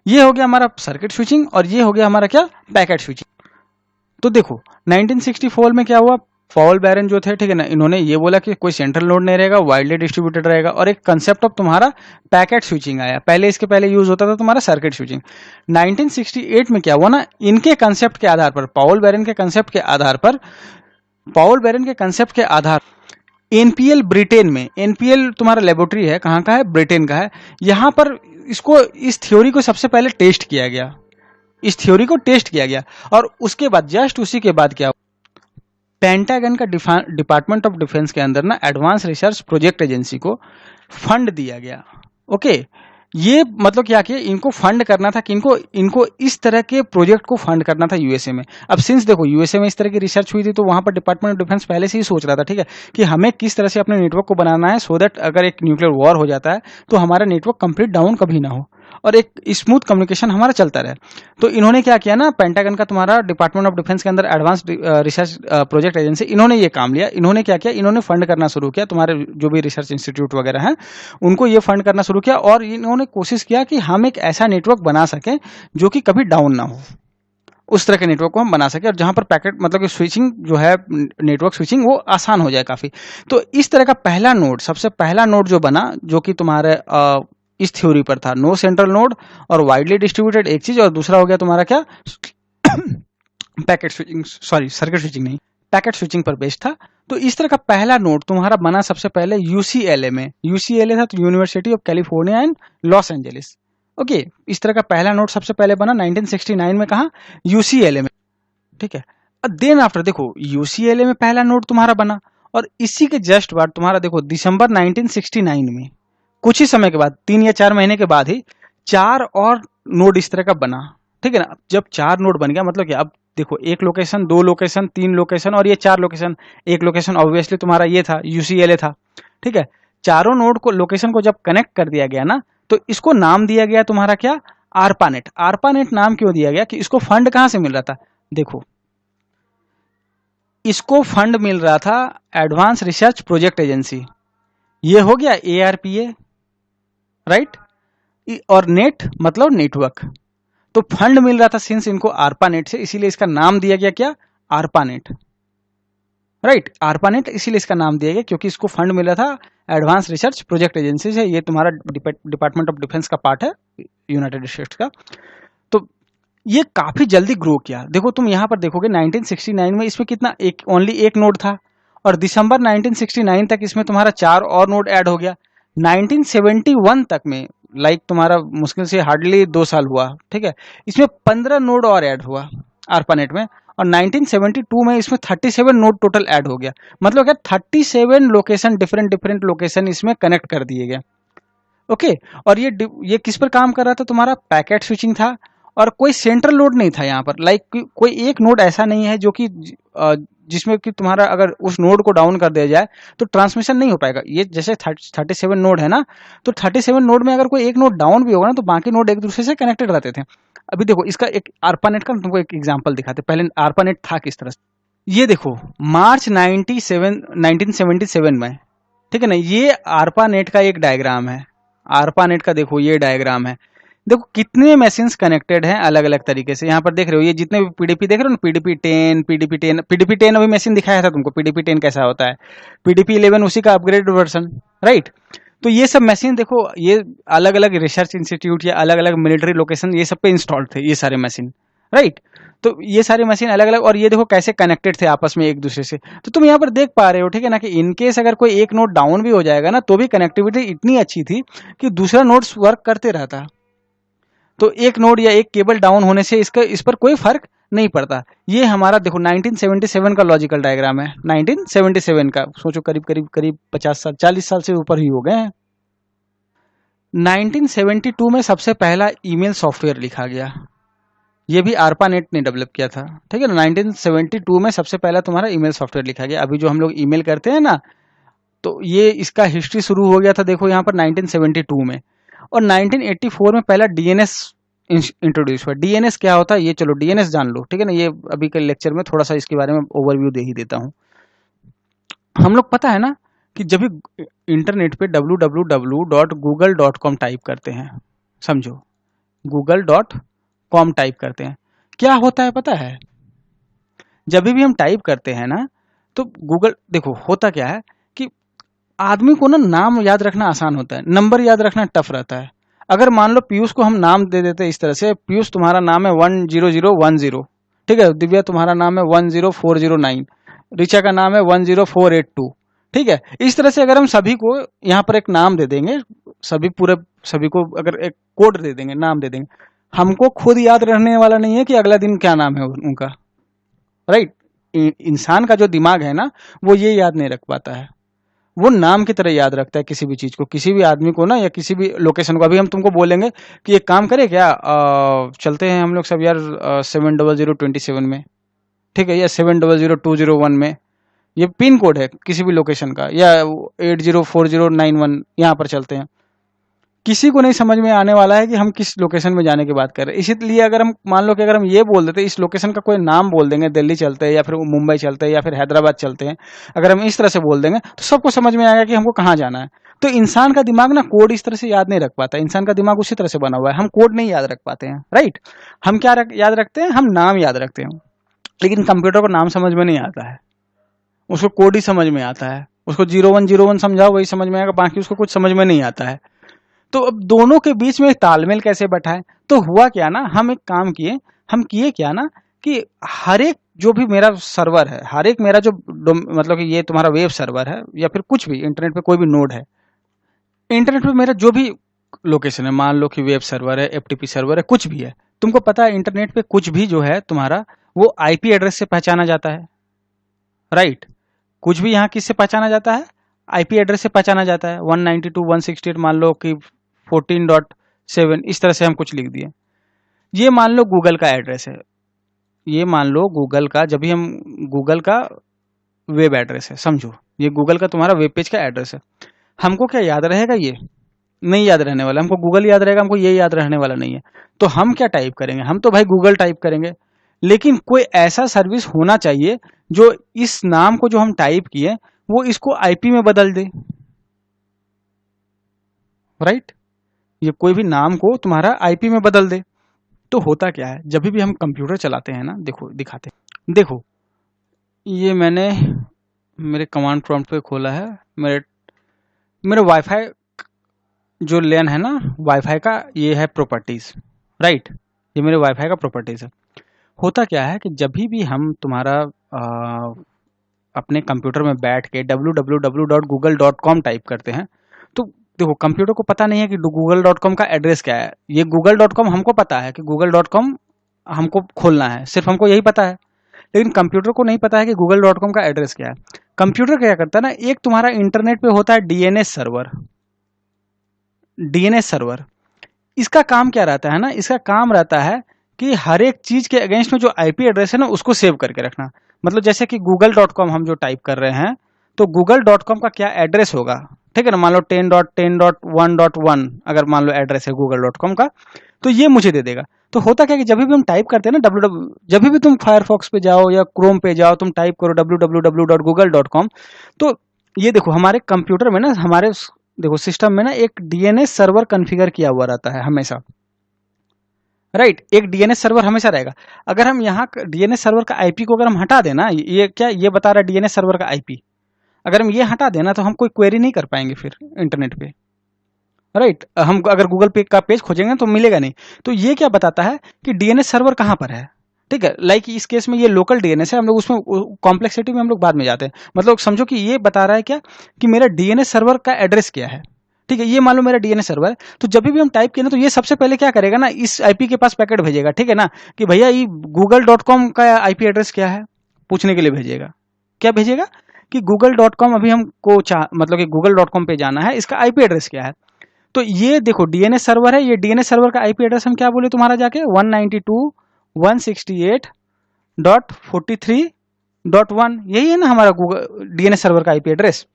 ये हो गया हमारा सर्किट स्विचिंग, और ये हो गया हमारा क्या, पैकेट स्विचिंग। तो देखो 1964 में क्या हुआ, पॉल बैरन जो थे, ठीक है ना, इन्होंने ये बोला कि कोई सेंट्रल नोड नहीं रहेगा, वाइडली डिस्ट्रीब्यूटेड रहेगा, और एक कंसेप्ट ऑफ तुम्हारा पैकेट स्विचिंग आया। पहले इसके पहले यूज होता था तुम्हारा सर्किट स्विचिंग। 1968 में क्या हुआ ना, इनके कंसेप्ट के आधार पर, पॉल बैरन के कंसेप्ट के आधार पर, पॉल बैरन के कंसेप्ट के आधार एनपीएल ब्रिटेन में, एनपीएल तुम्हारा लेबोरेटरी है, कहाँ का है, ब्रिटेन का है, यहां पर इसको, इस थ्योरी को सबसे पहले टेस्ट किया गया, इस थ्योरी को टेस्ट किया गया। और उसके बाद, जस्ट उसी के बाद क्या, पेंटागन का डिपार्टमेंट ऑफ डिफेंस के अंदर ना एडवांस रिसर्च प्रोजेक्ट एजेंसी को फंड दिया गया। ओके, ये मतलब क्या कि इनको फंड करना था, कि इनको इस तरह के प्रोजेक्ट को फंड करना था यूएसए में। अब सिंस देखो यूएसए में इस तरह की रिसर्च हुई थी, तो वहां पर डिपार्टमेंट ऑफ डिफेंस पहले से ही सोच रहा था, ठीक है, कि हमें किस तरह से अपने नेटवर्क को बनाना है, सो दैट अगर एक न्यूक्लियर वॉर हो जाता है तो हमारा नेटवर्क कंप्लीट डाउन कभी ना हो, और एक स्मूथ कम्युनिकेशन हमारा चलता रहे। तो इन्होंने क्या किया ना, पेंटागन का तुम्हारा डिपार्टमेंट ऑफ डिफेंस के अंदर एडवांस रिसर्च प्रोजेक्ट एजेंसी, इन्होंने ये काम लिया। इन्होंने क्या किया, इन्होंने फंड करना शुरू किया, तुम्हारे जो भी रिसर्च इंस्टीट्यूट वगैरह हैं उनको ये फंड करना शुरू किया, और इन्होंने कोशिश किया कि हम एक ऐसा नेटवर्क बना सकें जो कि कभी डाउन ना हो, उस तरह के नेटवर्क को हम बना सके, और जहां पर पैकेट मतलब कि स्विचिंग जो है, नेटवर्क स्विचिंग वो आसान हो जाए काफी। तो इस तरह का पहला नोड, सबसे पहला नोड जो बना, जो कि तुम्हारे इस थ्योरी पर था, नो सेंट्रल नोड और वाइडली डिस्ट्रीब्यूटेड, एक चीज, और दूसरा हो गया तुम्हारा क्या, packet switching, sorry circuit switching नहीं, पैकेट स्विचिंग पर बेस्ड था। तो इस तरह का पहला नोड तुम्हारा बना सबसे पहले यूसीएलए में, यूसीएलए था तो university of California and Los Angeles. Okay, इस तरह का पहला नोड सबसे पहले बना 1969 में, कहा, यूसीएलए में, ठीक है। देन आफ्टर देखो, यूसीएलए में पहला नोड तुम्हारा बना, और इसी के जस्ट बाद तुम्हारा देखो दिसंबर 1969 में, कुछ ही समय के बाद, 3 या 4 महीने के बाद ही 4 और नोड इस तरह का बना, ठीक है ना। जब 4 नोड बन गया मतलब क्या, अब देखो 1 लोकेशन, 2 लोकेशन, 3 लोकेशन, और ये 4 लोकेशन। 1 लोकेशन ऑब्वियसली तुम्हारा ये था, यूसीएलए था, ठीक है। चारों नोड को, लोकेशन को जब कनेक्ट कर दिया गया ना, तो इसको नाम दिया गया तुम्हारा क्या, आरपानेट। आरपानेट नाम क्यों दिया गया, कि इसको फंड कहां से मिल रहा था, देखो इसको फंड मिल रहा था एडवांस रिसर्च प्रोजेक्ट एजेंसी, ये हो गया एआरपीए, राइट, और नेट मतलब नेटवर्क। तो फंड मिल रहा था सिंस इनको आरपानेट से, इसीलिए इसका नाम दिया गया क्या, आरपानेट, राइट, आरपानेट, इसीलिए इसका नाम दिया गया क्योंकि इसको फंड मिला था एडवांस रिसर्च प्रोजेक्ट एजेंसी से। ये तुम्हारा डिपार्टमेंट ऑफ डिफेंस का पार्ट है यूनाइटेड स्टेट्स का। तो ये काफी जल्दी ग्रो किया। देखो तुम यहाँ पर देखोगे 1969 में इसमें कितना, ओनली एक नोड था, और दिसंबर 1969 तक इसमें तुम्हारा 4 और नोड ऐड हो गया। 1971 तक में, लाइक तुम्हारा मुश्किल से हार्डली 2 साल हुआ, ठीक है, इसमें 15 नोड और ऐड हुआ आरपानेट में, और 1972 में इसमें 37 नोड टोटल ऐड हो गया। मतलब क्या, 37 लोकेशन, डिफरेंट लोकेशन इसमें कनेक्ट कर दिए गए। ओके, और ये किस पर काम कर रहा था, तुम्हारा पैकेट स्विचिंग था, और कोई सेंट्रल नोड नहीं था यहाँ पर। लाइक कोई एक नोड ऐसा नहीं है जो कि जिसमें कि तुम्हारा अगर उस नोड को डाउन कर दिया जाए तो ट्रांसमिशन नहीं हो पाएगा। ये जैसे 37 नोड है ना, तो 37 नोड में अगर कोई एक नोड डाउन भी होगा ना, तो बाकी नोड एक दूसरे से कनेक्टेड रहते थे। अभी देखो इसका एक आरपानेट का तुमको एक एग्जांपल दिखाते, पहले आरपानेट था किस तरह से। ये देखो मार्च 1977 में, ठीक है ना, ये आरपानेट का एक डायग्राम है। आरपानेट का देखो ये डायग्राम है, देखो कितने मशीन्स कनेक्टेड हैं अलग अलग तरीके से। यहाँ पर देख रहे हो ये जितने भी पीडीपी देख रहे हो ना, पीडीपी 10 अभी मशीन दिखाया था तुमको, पीडीपी 10 कैसा होता है, पीडीपी 11 उसी का अपग्रेड वर्जन, राइट। तो ये सब मशीन देखो, ये अलग अलग रिसर्च इंस्टीट्यूट या अलग अलग मिलिट्री लोकेशन, ये सब पे इंस्टॉल्ड थे ये सारे मशीन, राइट। तो ये सारी मशीन अलग अलग, और ये देखो कैसे कनेक्टेड थे आपस में एक दूसरे से। तो तुम यहाँ पर देख पा रहे हो, ठीक है ना, कि इनकेस अगर कोई एक नोड डाउन भी हो जाएगा ना, तो भी कनेक्टिविटी इतनी अच्छी थी कि दूसरा नोड्स वर्क करते रहता। तो एक नोड या एक केबल डाउन होने से इस पर कोई फर्क नहीं पड़ता। ये हमारा देखो 1977 का लॉजिकल डायग्राम है। 1977 का, सोचो करीब करीब करीब 50 साल 40 साल से ऊपर ही हो गए हैं। 1972 में सबसे पहला ईमेल सॉफ्टवेयर लिखा गया। ये भी ARPANET ने डेवलप किया था, ठीक है ना। 1972 में सबसे पहला तुम्हारा ईमेल सॉफ्टवेयर लिखा गया। अभी जो हम लोग ईमेल करते हैं ना, तो ये इसका हिस्ट्री शुरू हो गया था देखो यहाँ पर 1972 में। और 1984 में पहला DNS इंट्रोड्यूस हुआ। DNS क्या होता है ये चलो DNS जान लो, ठीक है ना। ये अभी के लेक्चर में थोड़ा सा इसके बारे में ओवरव्यू दे ही देता हूँ। हम लोग पता है ना कि जब भी इंटरनेट पे www.google.com टाइप करते हैं, समझो google.com टाइप करते हैं, क्या होता है पता है? जब भी हम टाइप करते हैं ना, तो गूगल देखो होता क्या है कि आदमी को ना नाम याद रखना आसान होता है, नंबर याद रखना टफ रहता है। अगर मान लो पीयूष को हम नाम दे देते इस तरह से, पीयूष तुम्हारा नाम है 10010, ठीक है, दिव्या तुम्हारा नाम है 10409, ऋचा का नाम है 10482, ठीक है। इस तरह से अगर हम सभी को यहाँ पर एक नाम दे देंगे, सभी को अगर एक कोड दे देंगे, नाम दे देंगे, हमको खुद याद रहने वाला नहीं है कि अगला दिन क्या नाम है उनका, राइट। इंसान का जो दिमाग है ना, वो ये याद नहीं रख पाता है, वो नाम की तरह याद रखता है किसी भी चीज को, किसी भी आदमी को ना, या किसी भी लोकेशन को। अभी हम तुमको बोलेंगे कि एक काम करे क्या, चलते हैं हम लोग सब यार 70027 में, ठीक है, या 7000201 में। ये पिन कोड है किसी भी लोकेशन का, या 804091 यहाँ पर चलते हैं। किसी को नहीं समझ में आने वाला है कि हम किस लोकेशन में जाने की बात कर रहे हैं। इसीलिए अगर हम मान लो कि अगर हम ये बोल देते, इस लोकेशन का कोई नाम बोल देंगे, दिल्ली चलते हैं या फिर मुंबई चलते हैं या फिर हैदराबाद चलते हैं, अगर हम इस तरह से बोल देंगे तो सबको समझ में आएगा कि हमको कहाँ जाना है। तो इंसान का दिमाग ना कोड इस तरह से याद नहीं रख पाता, इंसान का दिमाग उसी तरह से बना हुआ है, हम कोड नहीं याद रख पाते हैं, राइट। हम क्या याद रखते हैं, हम नाम याद रखते हैं। लेकिन कंप्यूटर को नाम समझ में नहीं आता है, उसको कोड ही समझ में आता है। उसको 0101 समझाओ वही समझ में आएगा, बाकी उसको कुछ समझ में नहीं आता है। तो अब दोनों के बीच में तालमेल कैसे बैठाएं? तो हुआ क्या ना, हम एक काम किए, हम किए क्या ना कि हर एक जो भी मेरा सर्वर है, हर एक मेरा जो मतलब कि ये तुम्हारा वेब सर्वर है या फिर कुछ भी इंटरनेट पे कोई भी नोड है, इंटरनेट पे मेरा जो भी लोकेशन है, मान लो कि वेब सर्वर है, FTP सर्वर है, कुछ भी है, तुमको पता है इंटरनेट पे कुछ भी जो है तुम्हारा वो IP एड्रेस से पहचाना जाता है, राइट। कुछ भी यहाँ किससे पहचाना जाता है? IP एड्रेस से पहचाना जाता है। 192.168 मान लो कि 14.7 इस तरह से हम कुछ लिख दिए। ये मान लो गूगल का एड्रेस है, ये मान लो गूगल का, जब भी हम गूगल का वेब एड्रेस है, समझो ये गूगल का तुम्हारा वेब पेज का एड्रेस है। हमको क्या याद रहेगा? ये नहीं याद रहने वाला। हमको गूगल याद रहेगा, हमको ये याद रहने वाला नहीं है। तो हम क्या टाइप करेंगे? हम तो भाई गूगल टाइप करेंगे। लेकिन कोई ऐसा सर्विस होना चाहिए जो इस नाम को जो हम टाइप किए वो इसको IP में बदल दे, राइट। ये कोई भी नाम को तुम्हारा IP में बदल दे। तो होता क्या है, जब भी हम कंप्यूटर चलाते हैं ना, देखो दिखाते हैं, देखो ये मैंने मेरे कमांड प्रॉम्प्ट पे खोला है, मेरे वाईफाई जो लेन है ना, वाईफाई का ये है प्रॉपर्टीज, राइट। ये मेरे वाईफाई का प्रॉपर्टीज है। होता क्या है कि जब भी हम तुम्हारा अपने कंप्यूटर में बैठ के www.google.com टाइप करते हैं, तो देखो कंप्यूटर को पता नहीं है कि google.com का एड्रेस क्या है। ये google.com हमको पता है कि google.com हमको खोलना है, सिर्फ हमको यही पता है। लेकिन कंप्यूटर को नहीं पता है कि google.com का एड्रेस क्या है। कंप्यूटर क्या करता है ना, एक तुम्हारा इंटरनेट पे होता है DNS सर्वर। इसका काम क्या रहता है ना, इसका काम रहता है कि हर एक चीज के अगेंस्ट में जो IP एड्रेस है ना उसको सेव करके रखना। मतलब जैसे कि google.com हम जो टाइप कर रहे हैं, तो google.com का क्या एड्रेस होगा, ठीक है ना। मान लो 10.10.1.1 अगर मान लो एड्रेस है google.com का, तो ये मुझे दे देगा। तो होता क्या कि जब भी हम टाइप करते हैं ना जब भी तुम फायरफॉक्स पे जाओ या क्रोम पे जाओ, तुम टाइप करो www.google.com, तो ये देखो हमारे कंप्यूटर में ना, हमारे देखो सिस्टम में ना एक DNS सर्वर कॉन्फ़िगर किया हुआ रहता है हमेशा, राइट। एक DNS सर्वर हमेशा रहेगा। अगर हम यहाँ DNS सर्वर का IP को अगर हम हटा देना, ये क्या ये बता रहा है DNS सर्वर का IP, अगर हम ये हटा देना तो हम कोई क्वेरी नहीं कर पाएंगे फिर इंटरनेट पे, राइट। हम अगर गूगल पे का पेज खोजेंगे तो मिलेगा नहीं। तो ये क्या बताता है कि DNS सर्वर कहाँ पर है। ठीक है। लाइक इस केस में ये लोकल डीएनएस है, हम लोग उसमें कॉम्प्लेक्सिटी में हम लोग बाद में जाते हैं। मतलब समझो कि ये बता रहा है क्या कि मेरा डीएनएस सर्वर का एड्रेस क्या है। ठीक है, ये मान लो मेरा डीएनएस सर्वर है, तो जब भी हम टाइप किए ना तो ये सबसे पहले क्या करेगा ना, इस आईपी के पास पैकेट भेजेगा। ठीक है ना, कि भैया ये google.com का आईपी एड्रेस क्या है, पूछने के लिए भेजेगा। क्या भेजेगा कि google.com अभी हमको मतलब कि google.com पे जाना है, इसका आईपी एड्रेस क्या है। तो ये देखो डीएनएस सर्वर है, ये डीएनएस सर्वर का आईपी एड्रेस हम क्या बोले तुम्हारा जाके 192.168.43.1, यही है ना हमारा गूगल डीएनएस सर्वर का आईपी एड्रेस।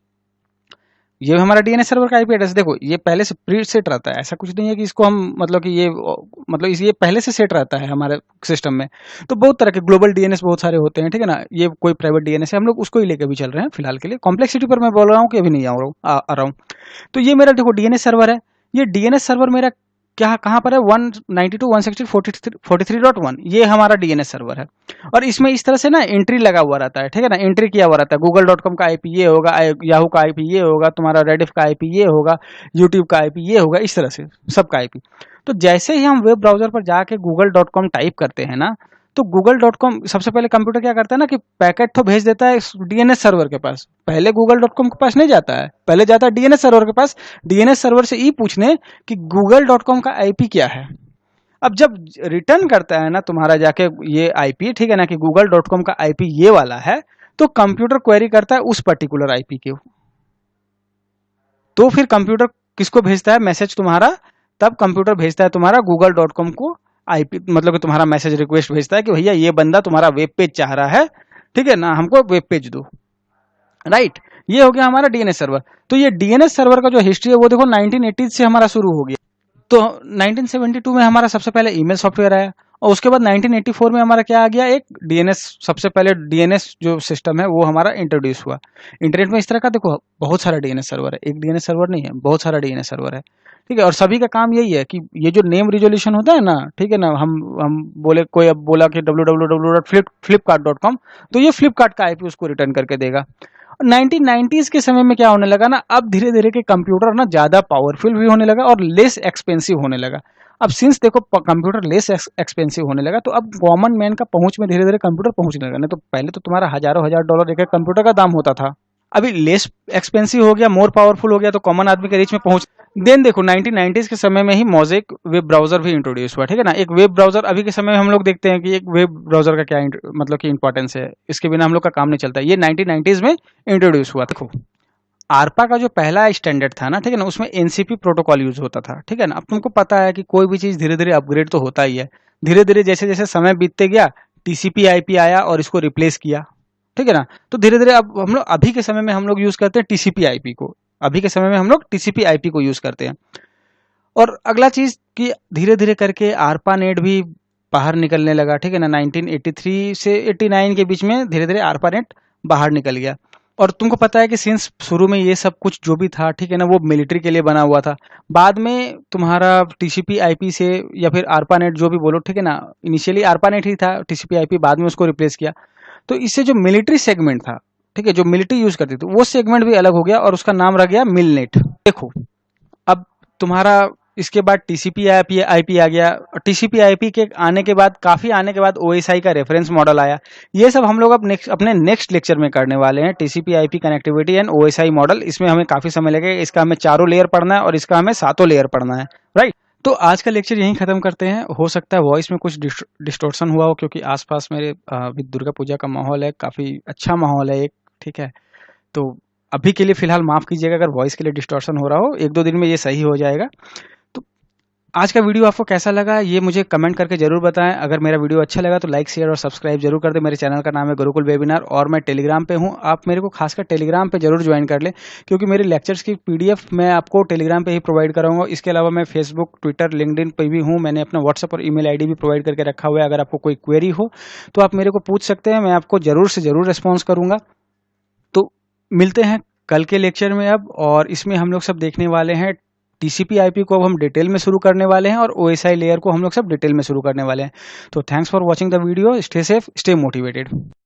ये हमारा डीएनएस सर्वर का आईपी एड्रेस। देखो ये पहले से प्री सेट रहता है, ऐसा कुछ नहीं है कि इसको हम मतलब कि ये मतलब ये पहले से सेट रहता है हमारे सिस्टम में। तो बहुत तरह के ग्लोबल डीएनएस बहुत सारे होते हैं, ठीक है ना। ये कोई प्राइवेट डीएनएस है, हम लोग उसको ही लेके भी चल रहे हैं फिलहाल के लिए। कॉम्प्लेक्सिटी पर मैं बोल रहा हूँ कि अभी नहीं आ रहा हूँ। तो ये मेरा देखो डीएनएस सर्वर है। ये डीएनएस सर्वर मेरा क्या कहाँ पर है, 192.168.43.1, ये हमारा डीएनएस सर्वर है। और इसमें इस तरह से ना एंट्री लगा हुआ रहता है, ठीक है ना, एंट्री किया हुआ रहता है। google.com का आईपी ये होगा, याहू का आईपी ये होगा, तुम्हारा रेडिफ का आईपी ये होगा, यूट्यूब का आईपी ये होगा, इस तरह से सबका आईपी। तो जैसे ही हम वेब ब्राउजर पर जाके google.com टाइप करते हैं ना, तो google.com सबसे पहले कंप्यूटर क्या करता है ना कि पैकेट तो भेज देता है डीएनएस सर्वर के पास। पहले google.com के पास नहीं जाता है, पहले जाता है डीएनएस सर्वर के पास, डीएनएस सर्वर से ये पूछने कि google.com का आईपी क्या है। अब जब रिटर्न करता है ना तुम्हारा जाके ये आईपी, ठीक है ना, कि google.com का आईपी ये वाला है, तो कंप्यूटर क्वेरी करता है उस पर्टिकुलर आईपी के। तो फिर कंप्यूटर किसको भेजता है मैसेज तुम्हारा, तब कंप्यूटर भेजता है तुम्हारा google.com को आईपी, मतलब कि तुम्हारा मैसेज रिक्वेस्ट भेजता है कि भैया ये बंदा तुम्हारा वेब पेज चाह रहा है, ठीक है ना, हमको वेब पेज दो। राइट, ये हो गया हमारा डीएनएस सर्वर। तो ये डीएनएस सर्वर का जो हिस्ट्री है वो देखो 1980 से हमारा शुरू हो गया। तो 1972 में हमारा सबसे पहले ईमेल सॉफ्टवेयर आया, और उसके बाद 1984 में हमारा क्या आ गया, एक डीएनएस, सबसे पहले डीएनएस जो सिस्टम है वो हमारा इंट्रोड्यूस हुआ। इंटरनेट में इस तरह का देखो बहुत सारा डीएनएस सर्वर है, एक डीएनएस सर्वर नहीं है, बहुत सारा डीएनएस सर्वर है, ठीक है। और सभी का काम यही है कि ये जो नेम रिजोल्यूशन होता है ना, ठीक है ना, हम बोले कोई अब बोला कि www.flipkart.com, तो ये फ्लिपकार्ट का आईपी उसको रिटर्न करके देगा। 1990s के समय में क्या होने लगा ना, अब धीरे धीरे के कंप्यूटर ना ज्यादा पावरफुल भी होने लगा और लेस एक्सपेंसिव होने लगा। अब सिंस देखो कंप्यूटर लेस एक्सपेंसिव होने लगा, तो अब कॉमन मैन का पहुंच में धीरे धीरे कंप्यूटर पहुंचने लगा। नहीं तो पहले तो तुम्हारा हजारों हजार डॉलर एक कंप्यूटर का दाम होता था, अभी लेस एक्सपेंसिव हो गया, मोर पावरफुल हो गया, तो कॉमन आदमी के रीच में पहुंच। देन देखो 1990s के समय में ही मोज़ेक वेब ब्राउजर भी इंट्रोड्यूस हुआ, ठीक है ना। एक वेब ब्राउजर अभी के समय में हम लोग देखते हैं कि एक वेब ब्राउजर का क्या मतलब कि इंपॉर्टेंस है, इसके बिना हम लोग का काम नहीं चलता। ये 1990s में इंट्रोड्यूस हुआ। देखो आरपा का जो पहला स्टैंडर्ड था ना, ठीक है ना, उसमें एनसीपी प्रोटोकॉल यूज होता था, ठीक है ना। अब तुमको पता है कि कोई भी चीज धीरे धीरे अपग्रेड तो होता ही है, धीरे धीरे जैसे जैसे समय बीतते गया टीसीपी आईपी आया और इसको रिप्लेस किया, ठीक है ना। तो धीरे धीरे अब हम लोग अभी के समय में हम लोग यूज करते हैं टीसीपी आईपी को, अभी के समय में हम लोग टीसीपी आईपी को यूज करते हैं। और अगला चीज कि धीरे धीरे करके आरपा नेट भी बाहर निकलने लगा, ठीक है ना। 1983 से 89 के बीच में धीरे धीरे आरपा नेट बाहर निकल गया। और तुमको पता है कि सिंस शुरू में ये सब कुछ जो भी था, ठीक है ना, वो मिलिट्री के लिए बना हुआ था। बाद में तुम्हारा टीसीपी आईपी से या फिर आरपा नेट जो भी बोलो, ठीक है ना, इनिशियली आरपा नेट ही था, टीसीपी आईपी बाद में उसको रिप्लेस किया। तो इससे जो मिलिट्री सेगमेंट था, ठीक है, जो मिलिट्री यूज करती थी, वो सेगमेंट भी अलग हो गया और उसका नाम रह गया मिलनेट। देखो अब तुम्हारा इसके बाद टीसीपी आईपी आ गया। टीसीपी आईपी के आने के बाद, काफी आने के बाद ओएसआई का रेफरेंस मॉडल आया। ये सब हम लोग अब अपने नेक्स्ट लेक्चर में करने वाले हैं, TCP IP connectivity and OSI model. इसमें हमें काफी समय लगेगा, इसका हमें 4 लेयर पढ़ना है और इसका हमें 7 लेयर पढ़ना है, राइट। तो आज का लेक्चर यहीं खत्म करते हैं। हो सकता है वॉइस में कुछ डिस्टोर्शन हुआ हो, क्योंकि आसपास मेरे अभी दुर्गा पूजा का माहौल है, काफी अच्छा माहौल है एक, ठीक है। तो अभी के लिए फिलहाल माफ कीजिएगा अगर वॉइस के लिए डिस्टॉर्शन हो रहा हो, 1-2 दिन में ये सही हो जाएगा। तो आज का वीडियो आपको कैसा लगा ये मुझे कमेंट करके जरूर बताएं। अगर मेरा वीडियो अच्छा लगा तो लाइक शेयर और सब्सक्राइब जरूर कर दें। मेरे चैनल का नाम है गुरुकुल वेबिनार और मैं टेलीग्राम पे हूं। आप मेरे को खासकर टेलीग्राम पे जरूर ज्वाइन कर लें, क्योंकि मेरे लेक्चर्स की पीडीएफ मैं आपको टेलीग्राम पे ही प्रोवाइड कराऊंगा। इसके अलावा मैं फेसबुक, ट्विटर, लिंक्डइन पे भी हूँ। मैंने अपना व्हाट्सएप और ईमेल आईडी भी प्रोवाइड करके रखा हुआ है। अगर आपको कोई क्वेरी हो तो आप मेरे को पूछ सकते हैं, मैं आपको जरूर से जरूर रिस्पॉन्स करूंगा। तो मिलते हैं कल के लेक्चर में अब, और इसमें हम लोग सब देखने वाले हैं टीसीपी आईपी को अब हम डिटेल में शुरू करने वाले हैं और ओएसआई लेयर को हम लोग सब डिटेल में शुरू करने वाले हैं। तो thanks for watching the video. Stay safe, stay motivated.